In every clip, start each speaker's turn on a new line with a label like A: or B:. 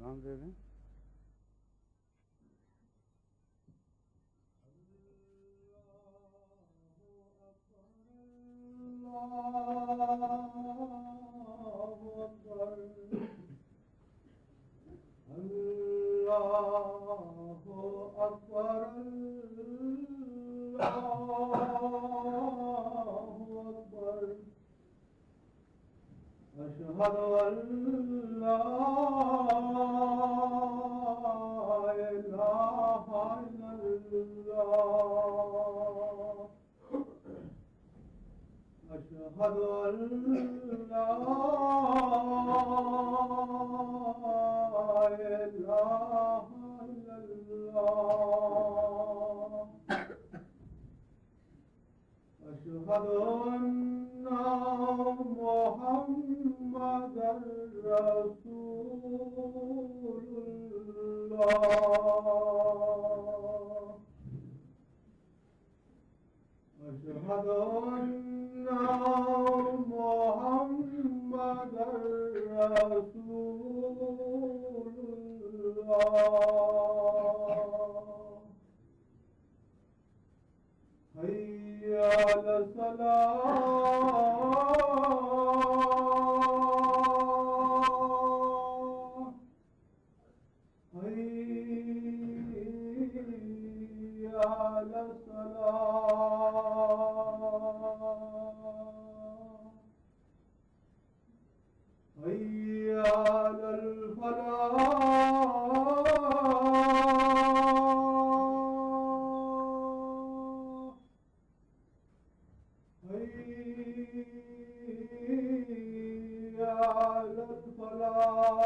A: نام دے دیں.
B: أشهد أن لا إله إلا الله أشهد أن لا إله إلا الله أشهد أن محمدا رسول الله أشهد أن محمدا رسول الله حي على الصلاة حي على الصلاة حي على الفلاح حي على الفلاح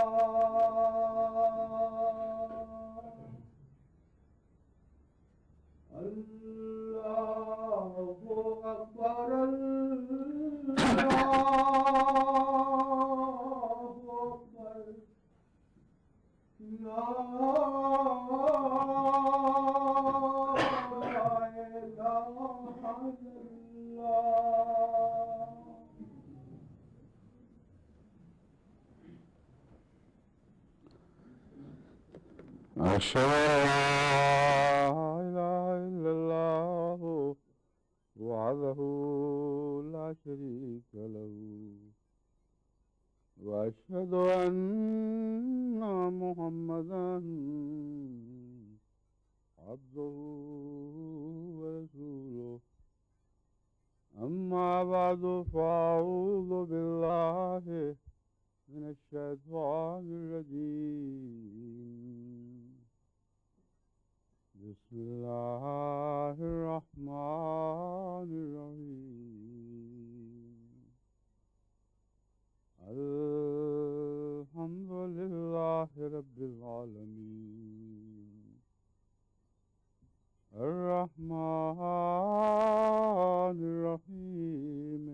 B: الله أكبر الله أكبر لا إله إلا الله
A: أشهد أن لا إله إلا الله وحده لا شريك له وأشهد أن محمدا عبده ورسوله أما بعد فأعوذ بالله من الشيطان الرجيم بسم الله الرحمن الرحيم الحمد لله رب العالمين الرحمن الرحيم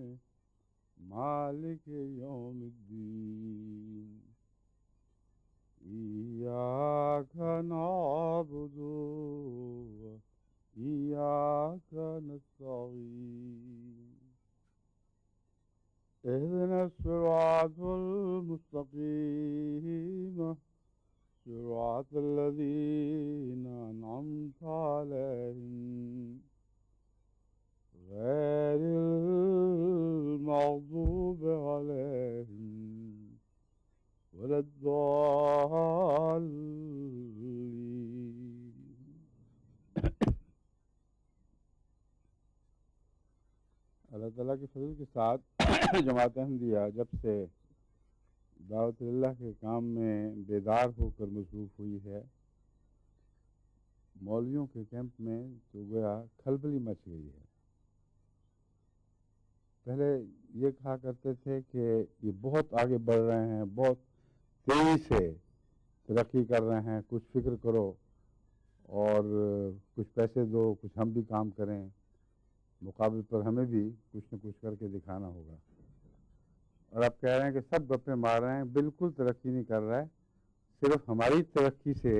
A: مالك يوم الدين إياك نعبد وإياك نستعين اهدنا الصراط المستقيم صراط الذين أنعمت عليهم غير المغضوب عليهم ولا الضالين. اللہ تعالیٰ کے فضل کے ساتھ جماعت احمدیہ جب سے دعوت اللہ کے کام میں بیدار ہو کر مصروف ہوئی ہے، مولویوں کے کیمپ میں تو گویا کھلبلی مچ گئی ہے. پہلے یہ کہا کرتے تھے کہ یہ بہت آگے بڑھ رہے ہیں، بہت تیزی سے ترقی کر رہے ہیں، کچھ فکر کرو اور کچھ پیسے دو، کچھ ہم بھی کام کریں، مقابل پر ہمیں بھی کچھ نہ کچھ کر کے دکھانا ہوگا. اور آپ کہہ رہے ہیں کہ سب گپے مار رہے ہیں، بالکل ترقی نہیں کر رہا ہے، صرف ہماری ترقی سے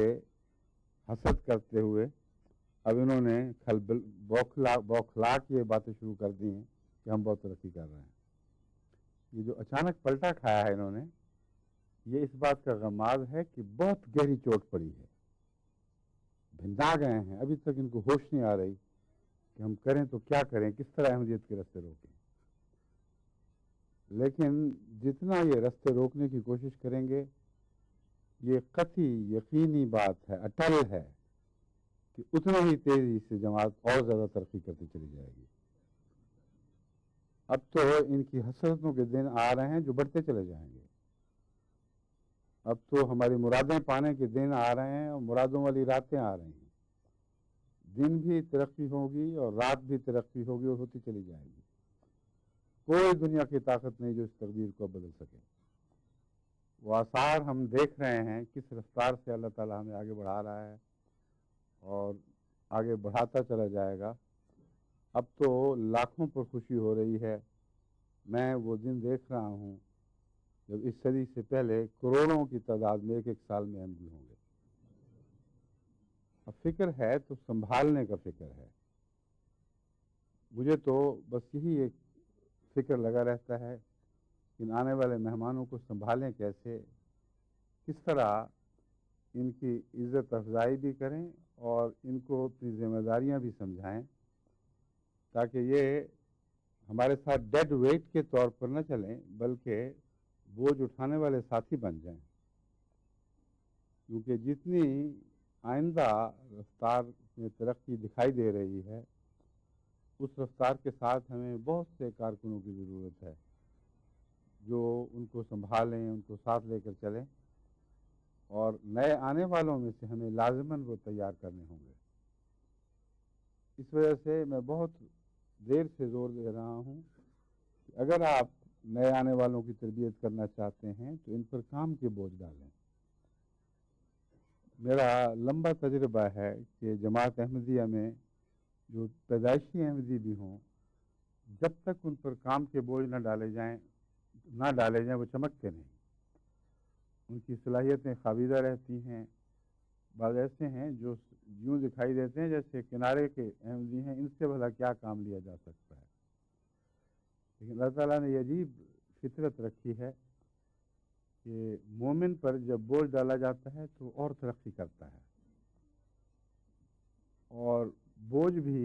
A: حسد کرتے ہوئے اب انہوں نے بوکھلا کے یہ باتیں شروع کر دی ہیں کہ ہم بہت ترقی کر رہے ہیں. یہ جو اچانک پلٹا کھایا ہے انہوں نے، یہ اس بات کا غماز ہے کہ بہت گہری چوٹ پڑی ہے، بھندا گئے ہیں، ابھی تک ان کو ہوش نہیں آ رہی کہ ہم کریں تو کیا کریں، کس طرح احمدیت کے راستے روکیں۔ لیکن جتنا یہ راستے روکنے کی کوشش کریں گے، یہ قطعی یقینی بات ہے، اٹل ہے کہ اتنا ہی تیزی سے جماعت اور زیادہ ترقی کرتی چلی جائے گی۔ اب تو ان کی حسرتوں کے دن آ رہے ہیں جو بڑھتے چلے جائیں گے۔ اب تو ہماری مرادیں پانے کے دن آ رہے ہیں اور مرادوں والی راتیں آ رہی ہیں۔ دن بھی ترقی ہوگی اور رات بھی ترقی ہوگی اور ہوتی چلی جائے گی۔ کوئی دنیا کی طاقت نہیں جو اس تقدیر کو بدل سکے۔ وہ آثار ہم دیکھ رہے ہیں کس رفتار سے اللہ تعالیٰ ہمیں آگے بڑھا رہا ہے اور آگے بڑھاتا چلا جائے گا۔ اب تو لاکھوں پر خوشی ہو رہی ہے۔ میں وہ دن دیکھ رہا ہوں جب اس صدی سے پہلے کروڑوں کی تعداد میں ایک سال میں ہم بھی ہوں گے۔ اب فکر ہے تو سنبھالنے کا فکر ہے۔ مجھے تو بس یہی ایک فکر لگا رہتا ہے کہ ان آنے والے مہمانوں کو سنبھالیں کیسے، کس طرح ان کی عزت افزائی بھی کریں اور ان کو اپنی ذمہ داریاں بھی سمجھائیں، تاکہ یہ ہمارے ساتھ ڈیڈ ویٹ کے طور پر نہ چلیں بلکہ بوجھ اٹھانے والے ساتھی بن جائیں۔ کیونکہ جتنی آئندہ رفتار میں ترقی دکھائی دے رہی ہے، اس رفتار کے ساتھ ہمیں بہت سے کارکنوں کی ضرورت ہے جو ان کو سنبھالیں، ان کو ساتھ لے کر چلیں، اور نئے آنے والوں میں سے ہمیں لازماً وہ تیار کرنے ہوں گے۔ اس وجہ سے میں بہت دیر سے زور دے رہا ہوں کہ اگر آپ نئے آنے والوں کی تربیت کرنا چاہتے ہیں تو ان پر کام کے بوجھ ڈالیں۔ میرا لمبا تجربہ ہے کہ جماعت احمدیہ میں جو پیدائشی احمدی بھی ہوں، جب تک ان پر کام کے بوجھ نہ ڈالے جائیں وہ چمکتے نہیں، ان کی صلاحیتیں خابیدہ رہتی ہیں۔ بعض ایسے ہیں جو یوں دکھائی دیتے ہیں جیسے کنارے کے احمدی ہیں، ان سے بھلا کیا کام لیا جا سکتا ہے۔ لیکن اللہ تعالیٰ نے یہ عجیب فطرت رکھی ہے کہ مومن پر جب بوجھ ڈالا جاتا ہے تو اور ترقی کرتا ہے، اور بوجھ بھی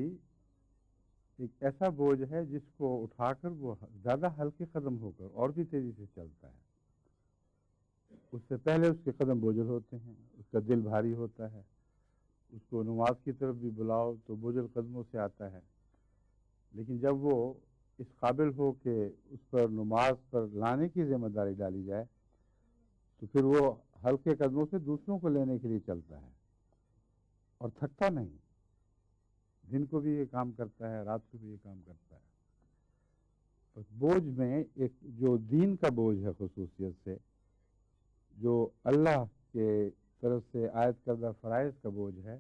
A: ایک ایسا بوجھ ہے جس کو اٹھا کر وہ زیادہ ہلکے قدم ہو کر اور بھی تیزی سے چلتا ہے۔ اس سے پہلے اس کے قدم بوجھل ہوتے ہیں، اس کا دل بھاری ہوتا ہے، اس کو نماز کی طرف بھی بلاؤ تو بوجھل قدموں سے آتا ہے۔ لیکن جب وہ اس قابل ہو کہ اس پر نماز پر لانے کی ذمہ داری ڈالی جائے تو پھر وہ ہلکے قدموں سے دوسروں کو لینے کے لیے چلتا ہے اور تھکتا نہیں۔ دن کو بھی یہ کام کرتا ہے، رات کو بھی یہ کام کرتا ہے۔ بس بوجھ میں ایک جو دین کا بوجھ ہے، خصوصیت سے جو اللہ کے طرف سے عائد کردہ فرائض کا بوجھ ہے،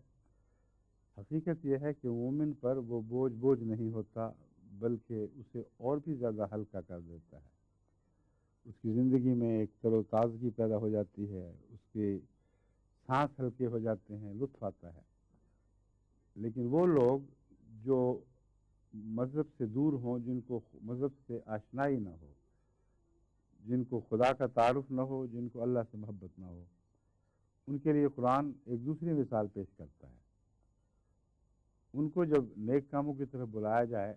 A: حقیقت یہ ہے کہ مومن پر وہ بوجھ نہیں ہوتا بلکہ اسے اور بھی زیادہ ہلکا کر دیتا ہے۔ اس کی زندگی میں ایک تر و تازگی پیدا ہو جاتی ہے، اس کے سانس ہلکے ہو جاتے ہیں، لطف آتا ہے۔ لیکن وہ لوگ جو مذہب سے دور ہوں، جن کو مذہب سے آشنائی نہ ہو، جن کو خدا کا تعارف نہ ہو، جن کو اللہ سے محبت نہ ہو، ان کے لیے قرآن ایک دوسری مثال پیش کرتا ہے۔ ان کو جب نیک کاموں کی طرف بلایا جائے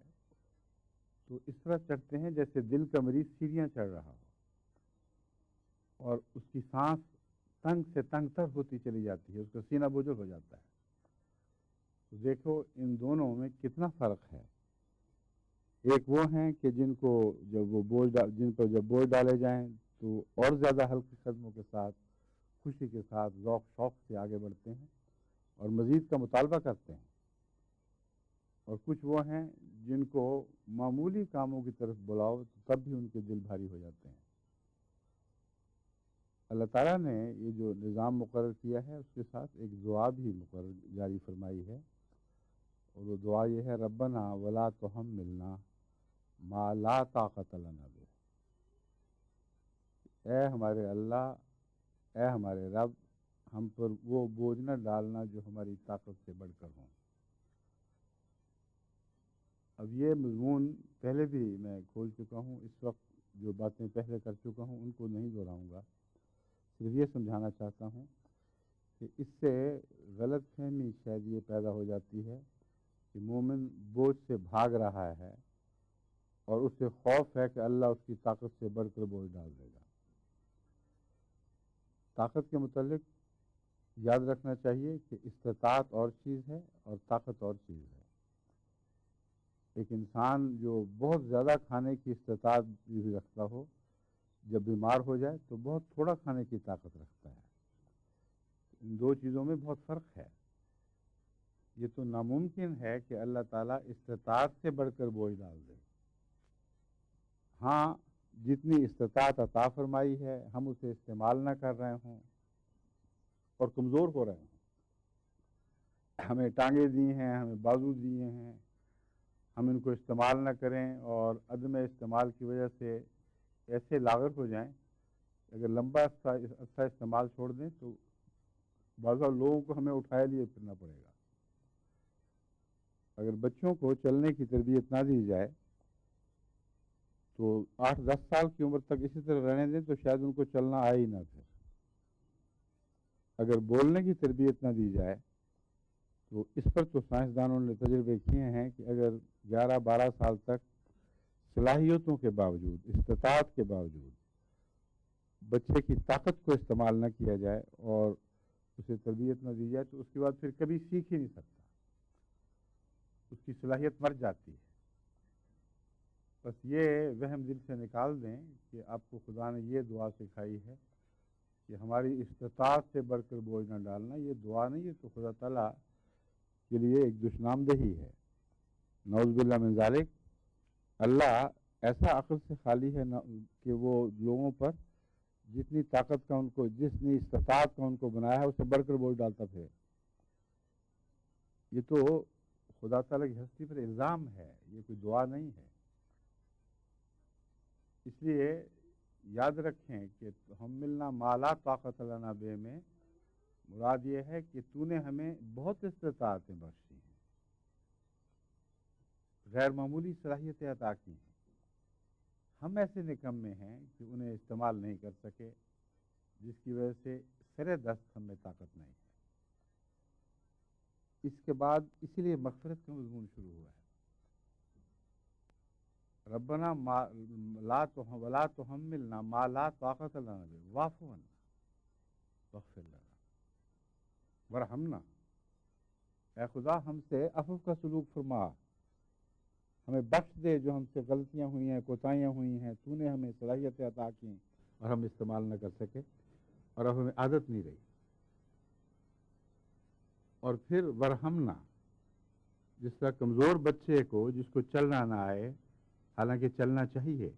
A: تو اس طرح چڑھتے ہیں جیسے دل کا مریض سیڑھیاں چڑھ رہا ہو اور اس کی سانس تنگ سے تنگ تر ہوتی چلی جاتی ہے، اس کا سینہ بوجھل ہو جاتا ہے۔ تو دیکھو ان دونوں میں کتنا فرق ہے۔ ایک وہ ہیں کہ جن پر جب بوجھ ڈالے جائیں تو اور زیادہ ہلکے قدموں کے ساتھ، خوشی کے ساتھ، ذوق شوق سے آگے بڑھتے ہیں اور مزید کا مطالبہ کرتے ہیں، اور کچھ وہ ہیں جن کو معمولی کاموں کی طرف بلاؤ تو تب بھی ان کے دل بھاری ہو جاتے ہیں۔ اللہ تعالیٰ نے یہ جو نظام مقرر کیا ہے اس کے ساتھ ایک دعا بھی جاری فرمائی ہے، اور وہ دعا یہ ہے، ربنا ولا تحملنا ما لا طاقت لنا بہ۔ اے ہمارے اللہ، اے ہمارے رب، ہم پر وہ بوجھ نہ ڈالنا جو ہماری طاقت سے بڑھ کر ہوں۔ اب یہ مضمون پہلے بھی میں کھول چکا ہوں، اس وقت جو باتیں پہلے کر چکا ہوں ان کو نہیں دہراؤں گا، صرف یہ سمجھانا چاہتا ہوں کہ اس سے غلط فہمی شاید یہ پیدا ہو جاتی ہے کہ مومن بوجھ سے بھاگ رہا ہے اور اس سے خوف ہے کہ اللہ اس کی طاقت سے بڑھ کر بوجھ ڈال دے گا۔ طاقت کے متعلق یاد رکھنا چاہیے کہ استطاعت اور چیز ہے اور طاقت اور چیز ہے۔ ایک انسان جو بہت زیادہ کھانے کی استطاعت بھی رکھتا ہو، جب بیمار ہو جائے تو بہت تھوڑا کھانے کی طاقت رکھتا ہے۔ ان دو چیزوں میں بہت فرق ہے۔ یہ تو ناممکن ہے کہ اللہ تعالیٰ استطاعت سے بڑھ کر بوجھ ڈال دے۔ ہاں، جتنی استطاعت عطا فرمائی ہے ہم اسے استعمال نہ کر رہے ہوں اور کمزور ہو رہے ہوں، ہمیں ٹانگیں دی ہیں، ہمیں بازو دیے ہیں، ہم ان کو استعمال نہ کریں اور عدم استعمال کی وجہ سے ایسے لاغر ہو جائیں، اگر لمبا عرصہ استعمال چھوڑ دیں تو بعض لوگوں کو ہمیں اٹھائے لیے پھرنا پڑے گا۔ اگر بچوں کو چلنے کی تربیت نہ دی جائے تو 8-10 سال کی عمر تک اسی طرح رہنے دیں تو شاید ان کو چلنا آئے ہی نہ پھر۔ اگر بولنے کی تربیت نہ دی جائے تو اس پر تو سائنسدانوں نے تجربے کیے ہیں کہ اگر 11-12 سال تک صلاحیتوں کے باوجود، استطاعت کے باوجود بچے کی طاقت کو استعمال نہ کیا جائے اور اسے تربیت نہ دی جائے تو اس کے بعد پھر کبھی سیکھ ہی نہیں سکتا، اس کی صلاحیت مر جاتی ہے۔ بس یہ وہم دل سے نکال دیں کہ آپ کو خدا نے یہ دعا سکھائی ہے کہ ہماری استطاعت سے بڑھ کر بوجھ نہ ڈالنا۔ یہ دعا نہیں ہے تو خدا تعالیٰ کے لیے ایک دشنامدہی ہے، نعوذ باللہ من ذالک۔ اللہ ایسا عقل سے خالی ہے کہ وہ لوگوں پر جتنی طاقت کا ان کو، جتنی استطاعت کا ان کو بنایا ہے اس سے بڑھ کر بوجھ ڈالتا پھر۔ یہ تو خدا تعالیٰ کی ہستی پر الزام ہے، یہ کوئی دعا نہیں ہے۔ اس لیے یاد رکھیں کہ ہم ملنا مالا طاقت لنا بے میں مراد یہ ہے کہ تو نے ہمیں بہت استطاعتیں بخشی ہیں، غیر معمولی صلاحیتیں عطا کی ہیں، ہم ایسے نکمے ہیں کہ انہیں استعمال نہیں کر سکے، جس کی وجہ سے سرے دست ہم میں طاقت نہیں ہے۔ اس کے بعد اسی لیے مغفرت کا مضمون شروع ہوا ہے۔ ربنا ولا تحملنا ما لا طاقت لنا به واعف عنا واغفر لنا ورحمنا۔ اے خدا ہم سے عفو کا سلوک فرما، ہمیں بخش دے جو ہم سے غلطیاں ہوئی ہیں، کوتاہیاں ہوئی ہیں، تو نے ہمیں صلاحیتیں عطا کی اور ہم استعمال نہ کر سکے اور اب ہمیں عادت نہیں رہی۔ اور پھر ورحمنا، جس طرح کمزور بچے کو جس کو چلنا نہ آئے، حالانکہ چلنا چاہیے،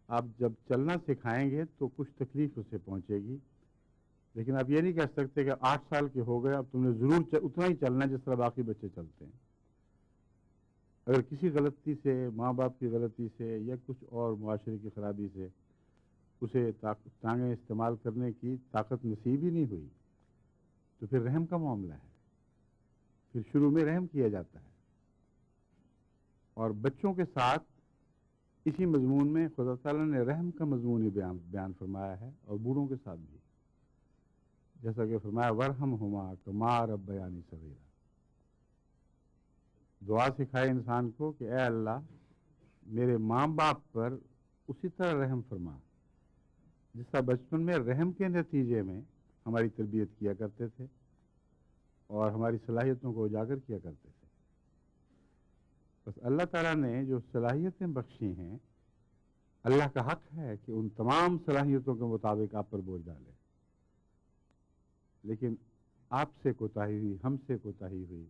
A: آپ جب چلنا سکھائیں گے تو کچھ تکلیف اسے پہنچے گی، لیکن آپ یہ نہیں کہہ سکتے کہ 8 سال کے ہو گئے اب تم نے ضرور اتنا ہی چلنا جس طرح باقی بچے چلتے ہیں۔ اگر کسی غلطی سے، ماں باپ کی غلطی سے یا کچھ اور معاشرے کی خرابی سے اسے ٹانگیں استعمال کرنے کی طاقت نصیب ہی نہیں ہوئی تو پھر رحم کا معاملہ ہے، پھر شروع میں رحم کیا جاتا ہے۔ اور بچوں کے ساتھ اسی مضمون میں خدا تعالیٰ نے رحم کا مضمون ہی بیان فرمایا ہے، اور بوڑھوں کے ساتھ بھی، جیسا کہ فرمایا ورحمہما کما ربیانی صغیرا۔ دعا سکھائے انسان کو کہ اے اللہ میرے ماں باپ پر اسی طرح رحم فرما جس طرح بچپن میں رحم کے نتیجے میں ہماری تربیت کیا کرتے تھے اور ہماری صلاحیتوں کو اجاگر کیا کرتے تھے۔ بس اللہ تعالیٰ نے جو صلاحیتیں بخشی ہیں، اللہ کا حق ہے کہ ان تمام صلاحیتوں کے مطابق آپ پر بوجھ ڈالے، لیکن آپ سے کوتاہی ہوئی، ہم سے کوتاہی ہوئی،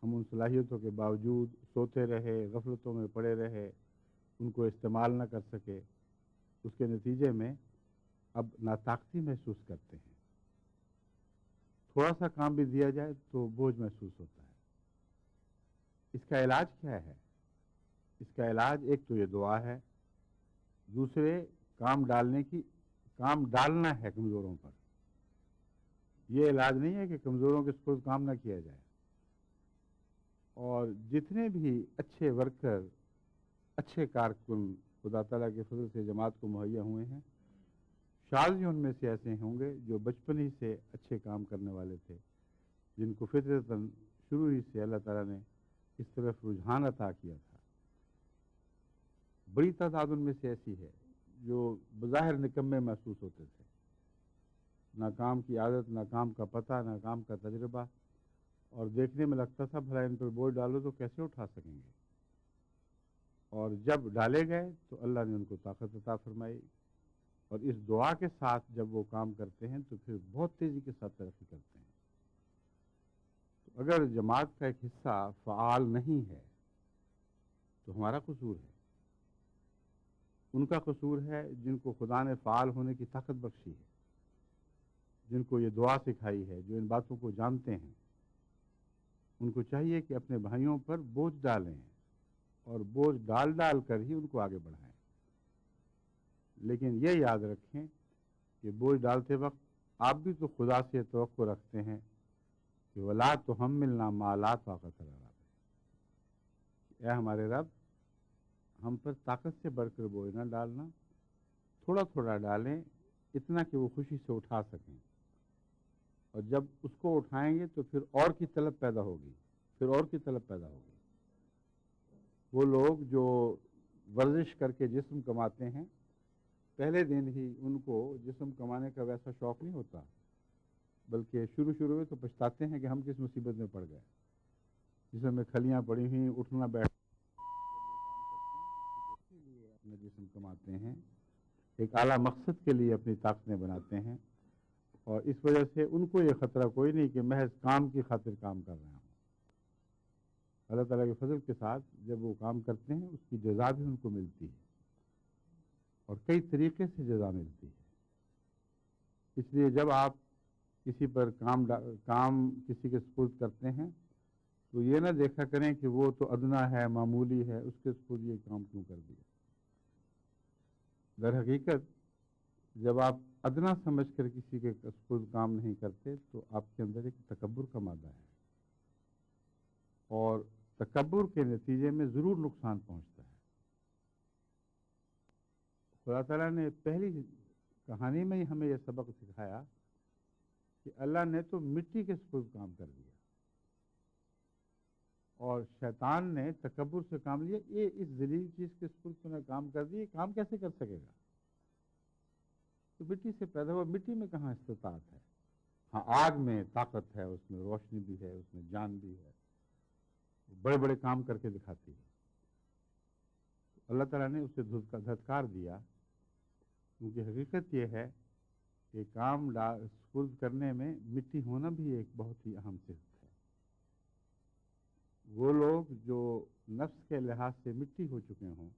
A: ہم ان صلاحیتوں کے باوجود سوتے رہے، غفلتوں میں پڑے رہے، ان کو استعمال نہ کر سکے، اس کے نتیجے میں اب ناطاقتی محسوس کرتے ہیں۔ تھوڑا سا کام بھی دیا جائے تو بوجھ محسوس ہوتا ہے۔ اس کا علاج کیا ہے؟ اس کا علاج ایک تو یہ دعا ہے، دوسرے کام ڈالنا ہے کمزوروں پر۔ یہ علاج نہیں ہے کہ کمزوروں کے سپرد کام نہ کیا جائے۔ اور جتنے بھی اچھے ورکر، اچھے کارکن خدا تعالیٰ کے فضل سے جماعت کو مہیا ہوئے ہیں، شاذ ہی ان میں سے ایسے ہوں گے جو بچپن ہی سے اچھے کام کرنے والے تھے، جن کو فطرتاً شروع ہی سے اللہ تعالیٰ نے اس طرف رجحان عطا کیا تھا۔ بڑی تعداد ان میں سے ایسی ہے جو بظاہر نکمے محسوس ہوتے تھے، نہ کام کی عادت، نہ کام کا پتہ، نہ کام کا تجربہ، اور دیکھنے میں لگتا تھا بھلا ان پر بوجھ ڈالو تو کیسے اٹھا سکیں گے، اور جب ڈالے گئے تو اللہ نے ان کو طاقت عطا فرمائی، اور اس دعا کے ساتھ جب وہ کام کرتے ہیں تو پھر بہت تیزی کے ساتھ ترقی کرتے ہیں۔ تو اگر جماعت کا ایک حصہ فعال نہیں ہے تو ہمارا قصور ہے، ان کا قصور ہے جن کو خدا نے فعال ہونے کی طاقت بخشی ہے، جن کو یہ دعا سکھائی ہے، جو ان باتوں کو جانتے ہیں۔ ان کو چاہیے کہ اپنے بھائیوں پر بوجھ ڈالیں، اور بوجھ ڈال ڈال کر ہی ان کو آگے بڑھائیں، لیکن یہ یاد رکھیں کہ بوجھ ڈالتے وقت آپ بھی تو خدا سے توقع رکھتے ہیں کہ وَلَا تُحَمِّلْنَا مَا لَا طَاقَةَ لَنَا بِهِ، اے ہمارے رب، ہم پر طاقت سے بڑھ کر بوجھ نہ ڈالنا، تھوڑا تھوڑا ڈالیں، اتنا کہ وہ خوشی سے اٹھا سکیں، اور جب اس کو اٹھائیں گے تو پھر اور کی طلب پیدا ہوگی، پھر اور کی طلب پیدا ہوگی۔ وہ لوگ جو ورزش کر کے جسم کماتے ہیں، پہلے دن ہی ان کو جسم کمانے کا ویسا شوق نہیں ہوتا، بلکہ شروع میں تو پچھتاتے ہیں کہ ہم کس مصیبت میں پڑ گئے، جسم میں کھلیاں پڑی ہوئی، اٹھنا بیٹھنا، اپنا جسم کماتے ہیں، ایک اعلیٰ مقصد کے لیے اپنی طاقتیں بناتے ہیں، اور اس وجہ سے ان کو یہ خطرہ کوئی نہیں کہ محض کام کی خاطر کام کر رہے ہوں۔ اللہ تعالیٰ کے فضل کے ساتھ جب وہ کام کرتے ہیں اس کی جزا بھی ان کو ملتی ہے، اور کئی طریقے سے جزا ملتی ہے۔ اس لیے جب آپ کسی پر کام کسی کے سپرد کرتے ہیں تو یہ نہ دیکھا کریں کہ وہ تو ادنا ہے، معمولی ہے، اس کے سپرد یہ کام کیوں کر دیا۔ در حقیقت جب آپ ادنا سمجھ کر کسی کے سپرد کام نہیں کرتے تو آپ کے اندر ایک تکبر کا مادہ ہے، اور تکبر کے نتیجے میں ضرور نقصان پہنچتا ہے۔ خدا تعالیٰ نے پہلی کہانی میں ہی ہمیں یہ سبق سکھایا کہ اللہ نے تو مٹی کے سپرد کام کر دیا، اور شیطان نے تکبر سے کام لیا، یہ اس ذلیل چیز کے سپرد نے کام کر دیا، یہ کام کیسے کر سکے گا؟ تو مٹی سے پیدا ہوا، مٹی میں کہاں استطاعت ہے؟ ہاں، آگ میں طاقت ہے، اس میں روشنی بھی ہے، اس میں جان بھی ہے، بڑے بڑے کام کر کے دکھاتی ہے۔ اللہ تعالیٰ نے اسے دھتکار دیا، کیونکہ حقیقت یہ ہے کہ کام سپرد کرنے میں مٹی ہونا بھی ایک بہت ہی اہم صفت ہے۔ وہ لوگ جو نفس کے لحاظ سے مٹی ہو چکے ہوں،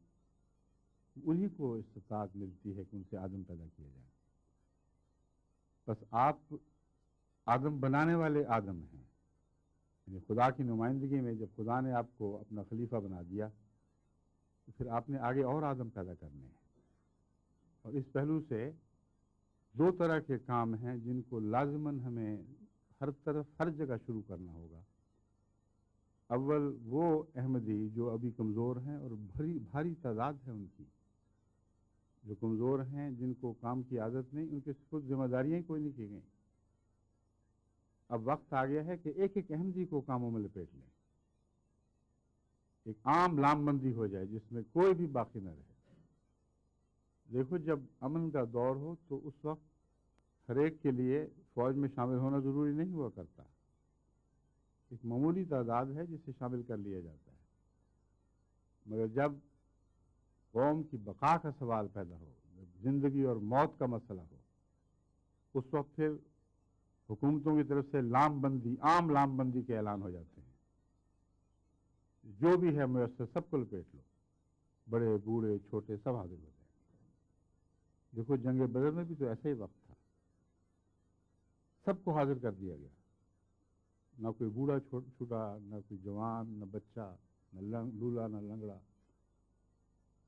A: انہی کو استطاعت ملتی ہے کہ ان سے آدم پیدا کیا جائے۔ بس آپ آدم بنانے والے آدم ہیں، یعنی خدا کی نمائندگی میں جب خدا نے آپ کو اپنا خلیفہ بنا دیا تو پھر آپ نے آگے اور آدم پیدا کرنے ہیں، اور اس پہلو سے دو طرح کے کام ہیں جن کو لازماً ہمیں ہر طرف ہر جگہ شروع کرنا ہوگا۔ اول وہ احمدی جو ابھی کمزور ہیں، اور بھاری تعداد ہے ان کی جو کمزور ہیں، جن کو کام کی عادت نہیں، ان کے خود ذمہ داریاں ہی کوئی نہیں کی گئیں۔ اب وقت آ گیا ہے کہ ایک ایک احمدی کو کاموں میں لپیٹ لیں، ایک عام لام بندی ہو جائے جس میں کوئی بھی باقی نہ رہے۔ دیکھو، جب امن کا دور ہو تو اس وقت ہر ایک کے لیے فوج میں شامل ہونا ضروری نہیں ہوا کرتا، ایک معمولی تعداد ہے جسے شامل کر لیا جاتا ہے، مگر جب قوم کی بقا کا سوال پیدا ہو، جب زندگی اور موت کا مسئلہ ہو، اس وقت پھر حکومتوں کی طرف سے عام لام بندی کے اعلان ہو جاتے ہیں، جو بھی ہے میسر سب کو لپیٹ لو، بڑے بوڑھے چھوٹے سب حاضر ہو جائیں۔ دیکھو، جنگ بدر میں بھی تو ایسا ہی وقت تھا، سب کو حاضر کر دیا گیا، نہ کوئی بوڑھا چھوٹا، نہ کوئی جوان، نہ بچہ، نہ لولا، نہ لنگڑا،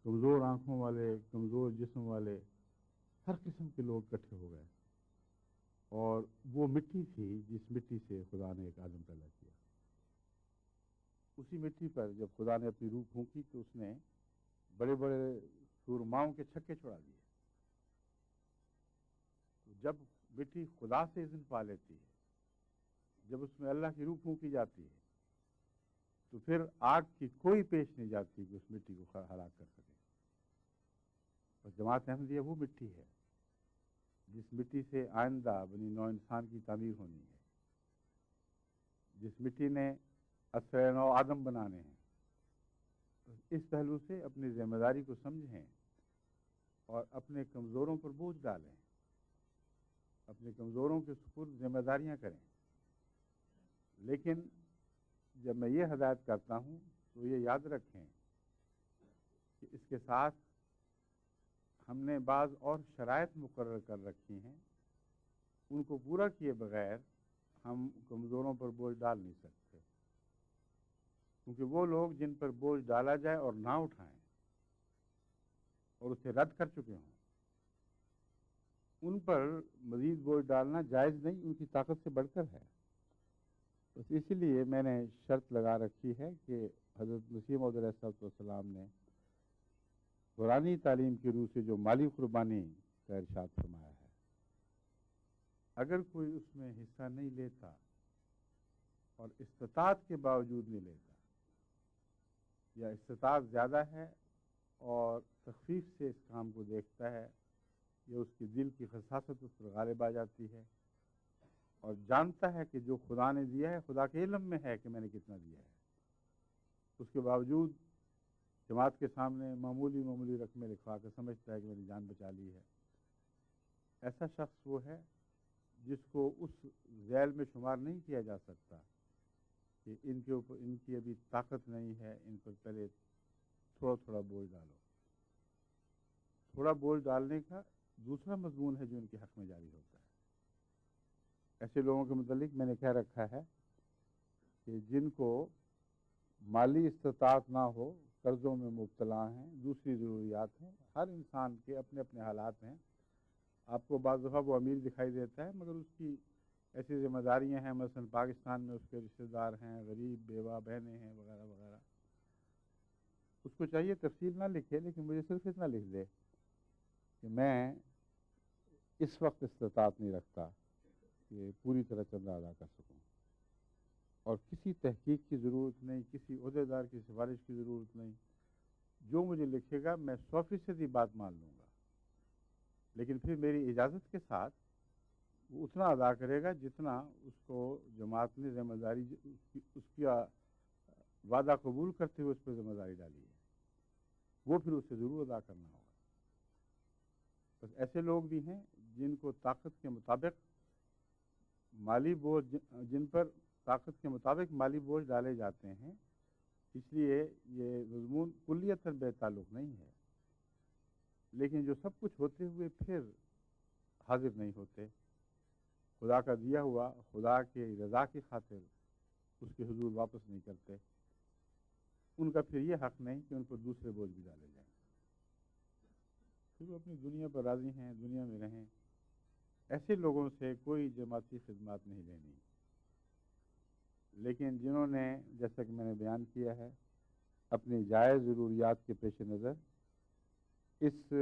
A: کمزور آنکھوں والے، کمزور جسم والے، ہر قسم کے لوگ اکٹھے ہو گئے، اور وہ مٹی تھی جس مٹی سے خدا نے ایک آدم پیدا کیا۔ اسی مٹی پر جب خدا نے اپنی روح پھونکی تو اس نے بڑے بڑے سورماؤں کے چھکے چھڑا دیے، جب مٹی خدا سے اذن پا لیتی ہے، جب اس میں اللہ کی روح پھونکی جاتی ہے، تو پھر آگ کی کوئی پیش نہیں جاتی کہ اس مٹی کو ہلاک کر سکے۔ اور جماعت احمدیہ وہ مٹی ہے جس مٹی سے آئندہ بنی نوع انسان کی تعمیر ہونی ہے، جس مٹی نے اثر نو آدم بنانے ہیں۔ اس پہلو سے اپنی ذمہ داری کو سمجھیں اور اپنے کمزوروں پر بوجھ ڈالیں، اپنے کمزوروں کے سپرد ذمہ داریاں کریں۔ لیکن جب میں یہ ہدایت کرتا ہوں تو یہ یاد رکھیں کہ اس کے ساتھ ہم نے بعض اور شرائط مقرر کر رکھی ہیں، ان کو پورا کیے بغیر ہم کمزوروں پر بوجھ ڈال نہیں سکتے، کیونکہ وہ لوگ جن پر بوجھ ڈالا جائے اور نہ اٹھائیں اور اسے رد کر چکے ہوں، ان پر مزید بوجھ ڈالنا جائز نہیں، ان کی طاقت سے بڑھ کر ہے۔ بس اسی لیے میں نے شرط لگا رکھی ہے کہ حضرت مسیح موعود علیہ السلام نے قرآنی تعلیم کی روح سے جو مالی قربانی کا ارشاد فرمایا ہے، اگر کوئی اس میں حصہ نہیں لیتا اور استطاعت کے باوجود نہیں لیتا، یا استطاعت زیادہ ہے اور تخفیف سے اس کام کو دیکھتا ہے، یا اس کے دل کی خساست اس پر غالب آ جاتی ہے اور جانتا ہے کہ جو خدا نے دیا ہے خدا کے علم میں ہے کہ میں نے کتنا دیا ہے، اس کے باوجود جماعت کے سامنے معمولی رقمیں لکھوا کر سمجھتا ہے کہ میں نے جان بچا لی ہے، ایسا شخص وہ ہے جس کو اس ذیل میں شمار نہیں کیا جا سکتا کہ ان کے اوپر ان کی ابھی طاقت نہیں ہے، ان پر پہلے تھوڑا بوجھ ڈالو۔ تھوڑا بوجھ ڈالنے کا دوسرا مضمون ہے جو ان کے حق میں جاری ہوتا ہے۔ ایسے لوگوں کے متعلق میں نے کہہ رکھا ہے کہ جن کو مالی استطاعت نہ ہو، قرضوں میں مبتلا ہیں، دوسری ضروریات ہیں، ہر انسان کے اپنے اپنے حالات ہیں۔ آپ کو بعض دفعہ وہ امیر دکھائی دیتا ہے مگر اس کی ایسی ذمہ داریاں ہیں، مثلا پاکستان میں اس کے رشتہ دار ہیں، غریب بیوہ بہنیں ہیں، وغیرہ وغیرہ۔ اس کو چاہیے تفصیل نہ لکھے، لیکن مجھے صرف اتنا لکھ دے کہ میں اس وقت استطاعت نہیں رکھتا کہ پوری طرح چندہ ادا کر سکوں، اور کسی تحقیق کی ضرورت نہیں، کسی عہدے دار کی سفارش کی ضرورت نہیں، جو مجھے لکھے گا میں 100% بات مان لوں گا، لیکن پھر میری اجازت کے ساتھ وہ اتنا ادا کرے گا جتنا اس کو جماعت نے ذمہ داری اس کی وعدہ قبول کرتے ہوئے اس پہ ذمہ داری ڈالی ہے، وہ پھر اسے ضرور ادا کرنا ہوگا۔ بس ایسے لوگ بھی ہیں جن کو طاقت کے مطابق مالی بوجھ، جن پر طاقت کے مطابق مالی بوجھ ڈالے جاتے ہیں، اس لیے یہ مضمون کلیتاً بے تعلق نہیں ہے، لیکن جو سب کچھ ہوتے ہوئے پھر حاضر نہیں ہوتے، خدا کا دیا ہوا خدا کے رضا کی خاطر اس کے حضور واپس نہیں کرتے، ان کا پھر یہ حق نہیں کہ ان پر دوسرے بوجھ بھی ڈالے جائیں، پھر وہ اپنی دنیا پر راضی ہیں، دنیا میں رہیں۔ ایسے لوگوں سے کوئی جماعتی خدمات نہیں لینی، لیکن جنہوں نے جیسا کہ میں نے بیان کیا ہے اپنی جائز ضروریات کے پیش نظر اس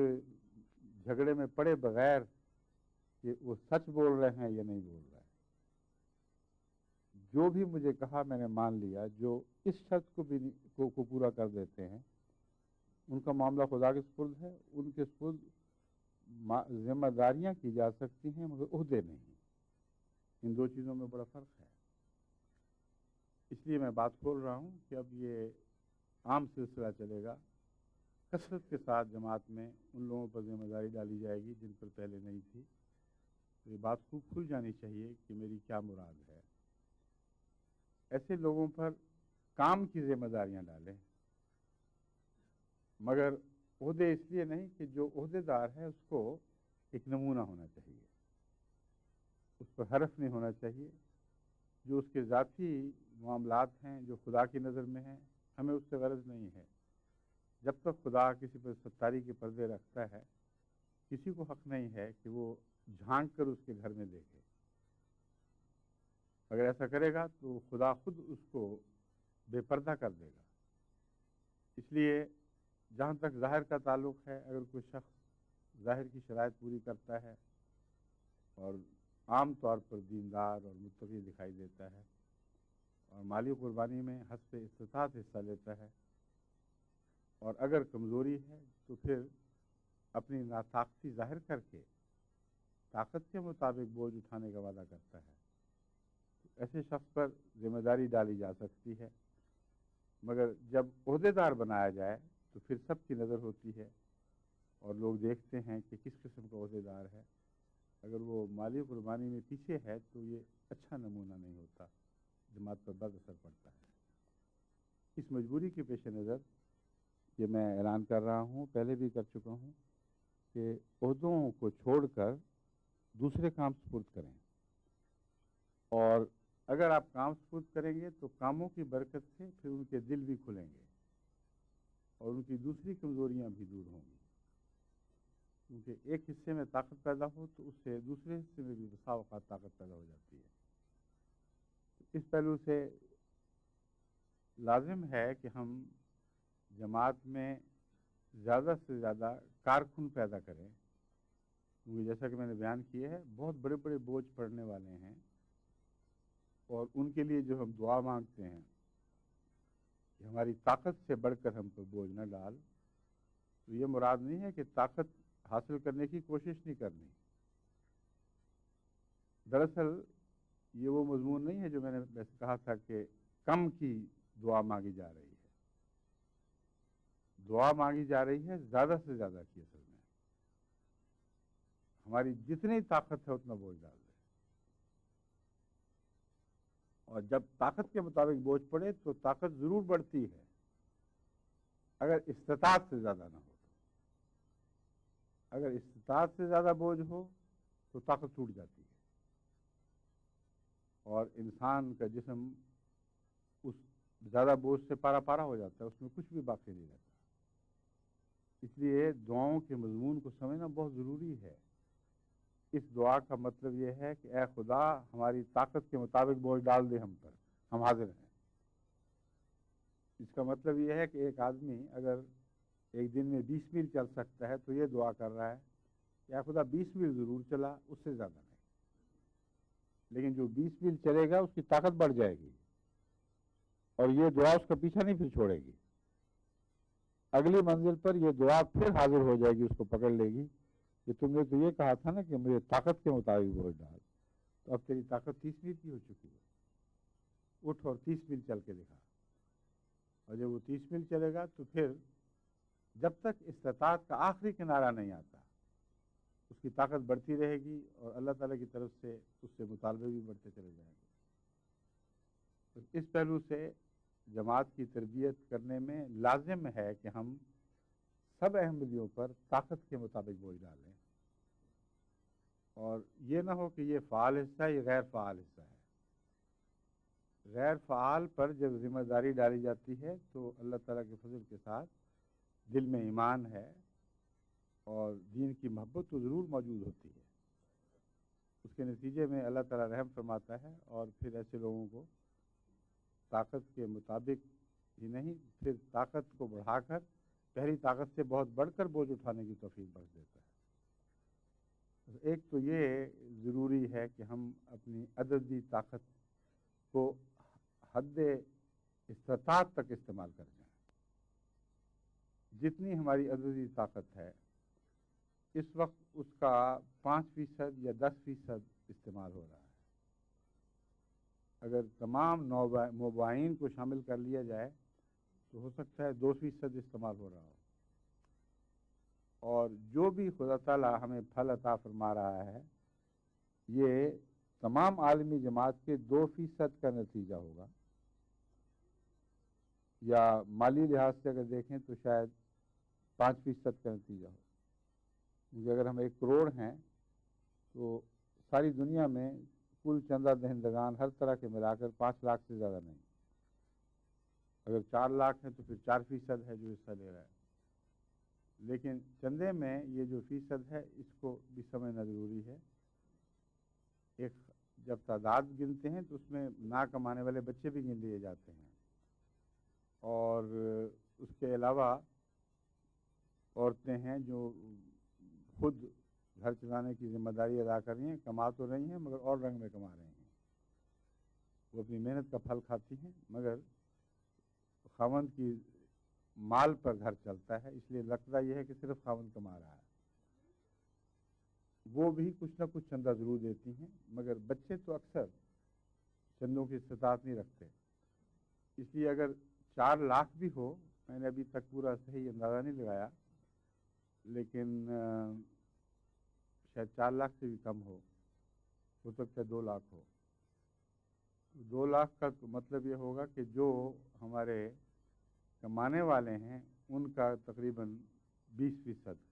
A: جھگڑے میں پڑے بغیر کہ وہ سچ بول رہے ہیں یا نہیں بول رہے ہیں، جو بھی مجھے کہا میں نے مان لیا، جو اس شرط کو بھی کو پورا کر دیتے ہیں ان کا معاملہ خدا کے سپرد ہے، ان کے سپرد ذمہ داریاں کی جا سکتی ہیں مگر عہدے نہیں۔ ان دو چیزوں میں بڑا فرق ہے، اس لیے میں بات کھول رہا ہوں کہ اب یہ عام سلسلہ چلے گا، کثرت کے ساتھ جماعت میں ان لوگوں پر ذمہ داری ڈالی جائے گی جن پر پہلے نہیں تھی۔ تو یہ بات خوب کھل جانی چاہیے کہ میری کیا مراد ہے۔ ایسے لوگوں پر کام کی ذمہ داریاں ڈالیں، مگر عہدے اس لیے نہیں کہ جو عہدے دار ہے اس کو ایک نمونہ ہونا چاہیے، اس پر حرف نہیں ہونا چاہیے، جو اس کے ذاتی معاملات ہیں جو خدا کی نظر میں ہیں ہمیں اس سے غرض نہیں ہے۔ جب تک خدا کسی پر ستاری کے پردے رکھتا ہے، کسی کو حق نہیں ہے کہ وہ جھانک کر اس کے گھر میں دیکھے۔ اگر ایسا کرے گا تو خدا خود اس کو بے پردہ کر دے گا۔ اس لیے جہاں تک ظاہر کا تعلق ہے، اگر کوئی شخص ظاہر کی شرائط پوری کرتا ہے اور عام طور پر دیندار اور متقی دکھائی دیتا ہے اور مالی قربانی میں حسب استطاعت حصہ لیتا ہے، اور اگر کمزوری ہے تو پھر اپنی ناطاقتی ظاہر کر کے طاقت کے مطابق بوجھ اٹھانے کا وعدہ کرتا ہے، ایسے شخص پر ذمہ داری ڈالی جا سکتی ہے۔ مگر جب عہدے دار بنایا جائے تو پھر سب کی نظر ہوتی ہے اور لوگ دیکھتے ہیں کہ کس قسم کا عہدے دار ہے۔ اگر وہ مالی قربانی میں پیچھے ہے تو یہ اچھا نمونہ نہیں ہوتا، جماعت پر بد اثر پڑتا ہے۔ اس مجبوری کے پیش نظر یہ میں اعلان کر رہا ہوں، پہلے بھی کر چکا ہوں، کہ عہدوں کو چھوڑ کر دوسرے کام سپرد کریں، اور اگر آپ کام سپرد کریں گے تو کاموں کی برکت سے پھر ان کے دل بھی کھلیں گے اور ان کی دوسری کمزوریاں بھی دور ہوں گی، کیونکہ ایک حصے میں طاقت پیدا ہو تو اس سے دوسرے حصے میں بھی بسا اوقات طاقت پیدا ہو جاتی ہے۔ اس پہلو سے لازم ہے کہ ہم جماعت میں زیادہ سے زیادہ کارکن پیدا کریں، کیونکہ جیسا کہ میں نے بیان کیا ہے بہت بڑے بڑے بوجھ پڑنے والے ہیں، اور ان کے لیے جو ہم دعا مانگتے ہیں کہ ہماری طاقت سے بڑھ کر ہم پر بوجھ نہ ڈال، تو یہ مراد نہیں ہے کہ طاقت حاصل کرنے کی کوشش نہیں کرنی۔ دراصل یہ وہ مضمون نہیں ہے جو میں نے ویسے کہا تھا کہ کم کی دعا مانگی جا رہی ہے، دعا مانگی جا رہی ہے زیادہ سے زیادہ کی، اصل میں ہماری جتنی طاقت ہے اتنا بوجھ ڈال دیں، اور جب طاقت کے مطابق بوجھ پڑے تو طاقت ضرور بڑھتی ہے، اگر استطاعت سے زیادہ نہ ہو تو۔ اگر استطاعت سے زیادہ بوجھ ہو تو طاقت ٹوٹ جاتی ہے اور انسان کا جسم اس زیادہ بوجھ سے پارا پارا ہو جاتا ہے، اس میں کچھ بھی باقی نہیں رہتا۔ اس لیے دعاؤں کے مضمون کو سمجھنا بہت ضروری ہے۔ اس دعا کا مطلب یہ ہے کہ اے خدا ہماری طاقت کے مطابق بوجھ ڈال دے ہم پر، ہم حاضر ہیں۔ اس کا مطلب یہ ہے کہ ایک آدمی اگر ایک دن میں 20 میل چل سکتا ہے تو یہ دعا کر رہا ہے کہ اے خدا 20 میل ضرور چلا، اس سے زیادہ نہیں، لیکن جو 20 میل چلے گا اس کی طاقت بڑھ جائے گی، اور یہ دعا اس کا پیچھا نہیں پھر چھوڑے گی، اگلی منزل پر یہ دعا پھر حاضر ہو جائے گی، اس کو پکڑ لے گی کہ تم نے تو یہ کہا تھا نا کہ مجھے طاقت کے مطابق بوجھ ڈال، تو اب تیری طاقت 30 میل کی ہو چکی ہے، اٹھ اور 30 میل چل کے دکھا۔ اور جب وہ 30 میل چلے گا تو پھر جب تک استطاعت کا آخری کنارہ نہیں آتا اس کی طاقت بڑھتی رہے گی، اور اللہ تعالیٰ کی طرف سے اس سے مطالبے بھی بڑھتے چلے جائیں گے۔ تو اس پہلو سے جماعت کی تربیت کرنے میں لازم ہے کہ ہم سب احمدیوں پر طاقت کے مطابق بوجھ ڈالیں، اور یہ نہ ہو کہ یہ فعال حصہ ہے، یہ غیر فعال حصہ ہے۔ غیر فعال پر جب ذمہ داری ڈالی جاتی ہے تو اللہ تعالیٰ کے فضل کے ساتھ دل میں ایمان ہے اور دین کی محبت تو ضرور موجود ہوتی ہے، اس کے نتیجے میں اللہ تعالیٰ رحم فرماتا ہے، اور پھر ایسے لوگوں کو طاقت کے مطابق ہی نہیں پھر طاقت کو بڑھا کر پہلی طاقت سے بہت بڑھ کر بوجھ اٹھانے کی توفیق بخش دیتا ہے۔ ایک تو یہ ضروری ہے کہ ہم اپنی عددی طاقت کو حد استطاعت تک استعمال کر جائیں۔ جتنی ہماری عددی طاقت ہے اس وقت اس کا 5% یا 10% استعمال ہو رہا ہے۔ اگر تمام مباحثین کو شامل کر لیا جائے تو ہو سکتا ہے 2% استعمال ہو رہا ہو، اور جو بھی خدا تعالیٰ ہمیں پھل عطا فرما رہا ہے یہ تمام عالمی جماعت کے 2% کا نتیجہ ہوگا، یا مالی لحاظ سے اگر دیکھیں تو شاید 5% کا نتیجہ ہو، کیونکہ اگر ہم 1 کروڑ ہیں تو ساری دنیا میں کل چندہ دہندگان ہر طرح کے ملا کر 5 لاکھ سے زیادہ نہیں، اگر 4 لاکھ ہیں تو پھر 4% ہے جو حصہ لے رہا ہے، لیکن چندے میں یہ جو فیصد ہے اس کو بھی سمجھنا ضروری ہے۔ ایک جب تعداد گنتے ہیں تو اس میں نہ کمانے والے بچے بھی گن لیے جاتے ہیں، اور اس کے علاوہ عورتیں ہیں جو خود گھر چلانے کی ذمہ داری ادا کر رہی ہیں، کما تو رہی ہیں مگر اور رنگ میں کما رہی ہیں. وہ اپنی محنت کا پھل کھاتی ہیں مگر خاوند کی مال پر گھر چلتا ہے، اس لیے لگتا یہ ہے کہ صرف خاوند کما رہا ہے. وہ بھی کچھ نہ کچھ چندہ ضرور دیتی ہیں مگر بچے تو اکثر چندوں کی استطاعت نہیں رکھتے. اس لیے اگر 4 لاکھ بھی ہو، میں نے ابھی تک پورا صحیح اندازہ نہیں لگایا، لیکن شاید 4 لاکھ سے بھی کم ہو سکتا ہے 2 لاکھ ہو. 2 لاکھ کا مطلب یہ ہوگا کہ جو ہمارے کمانے والے ہیں ان کا تقریباً 20%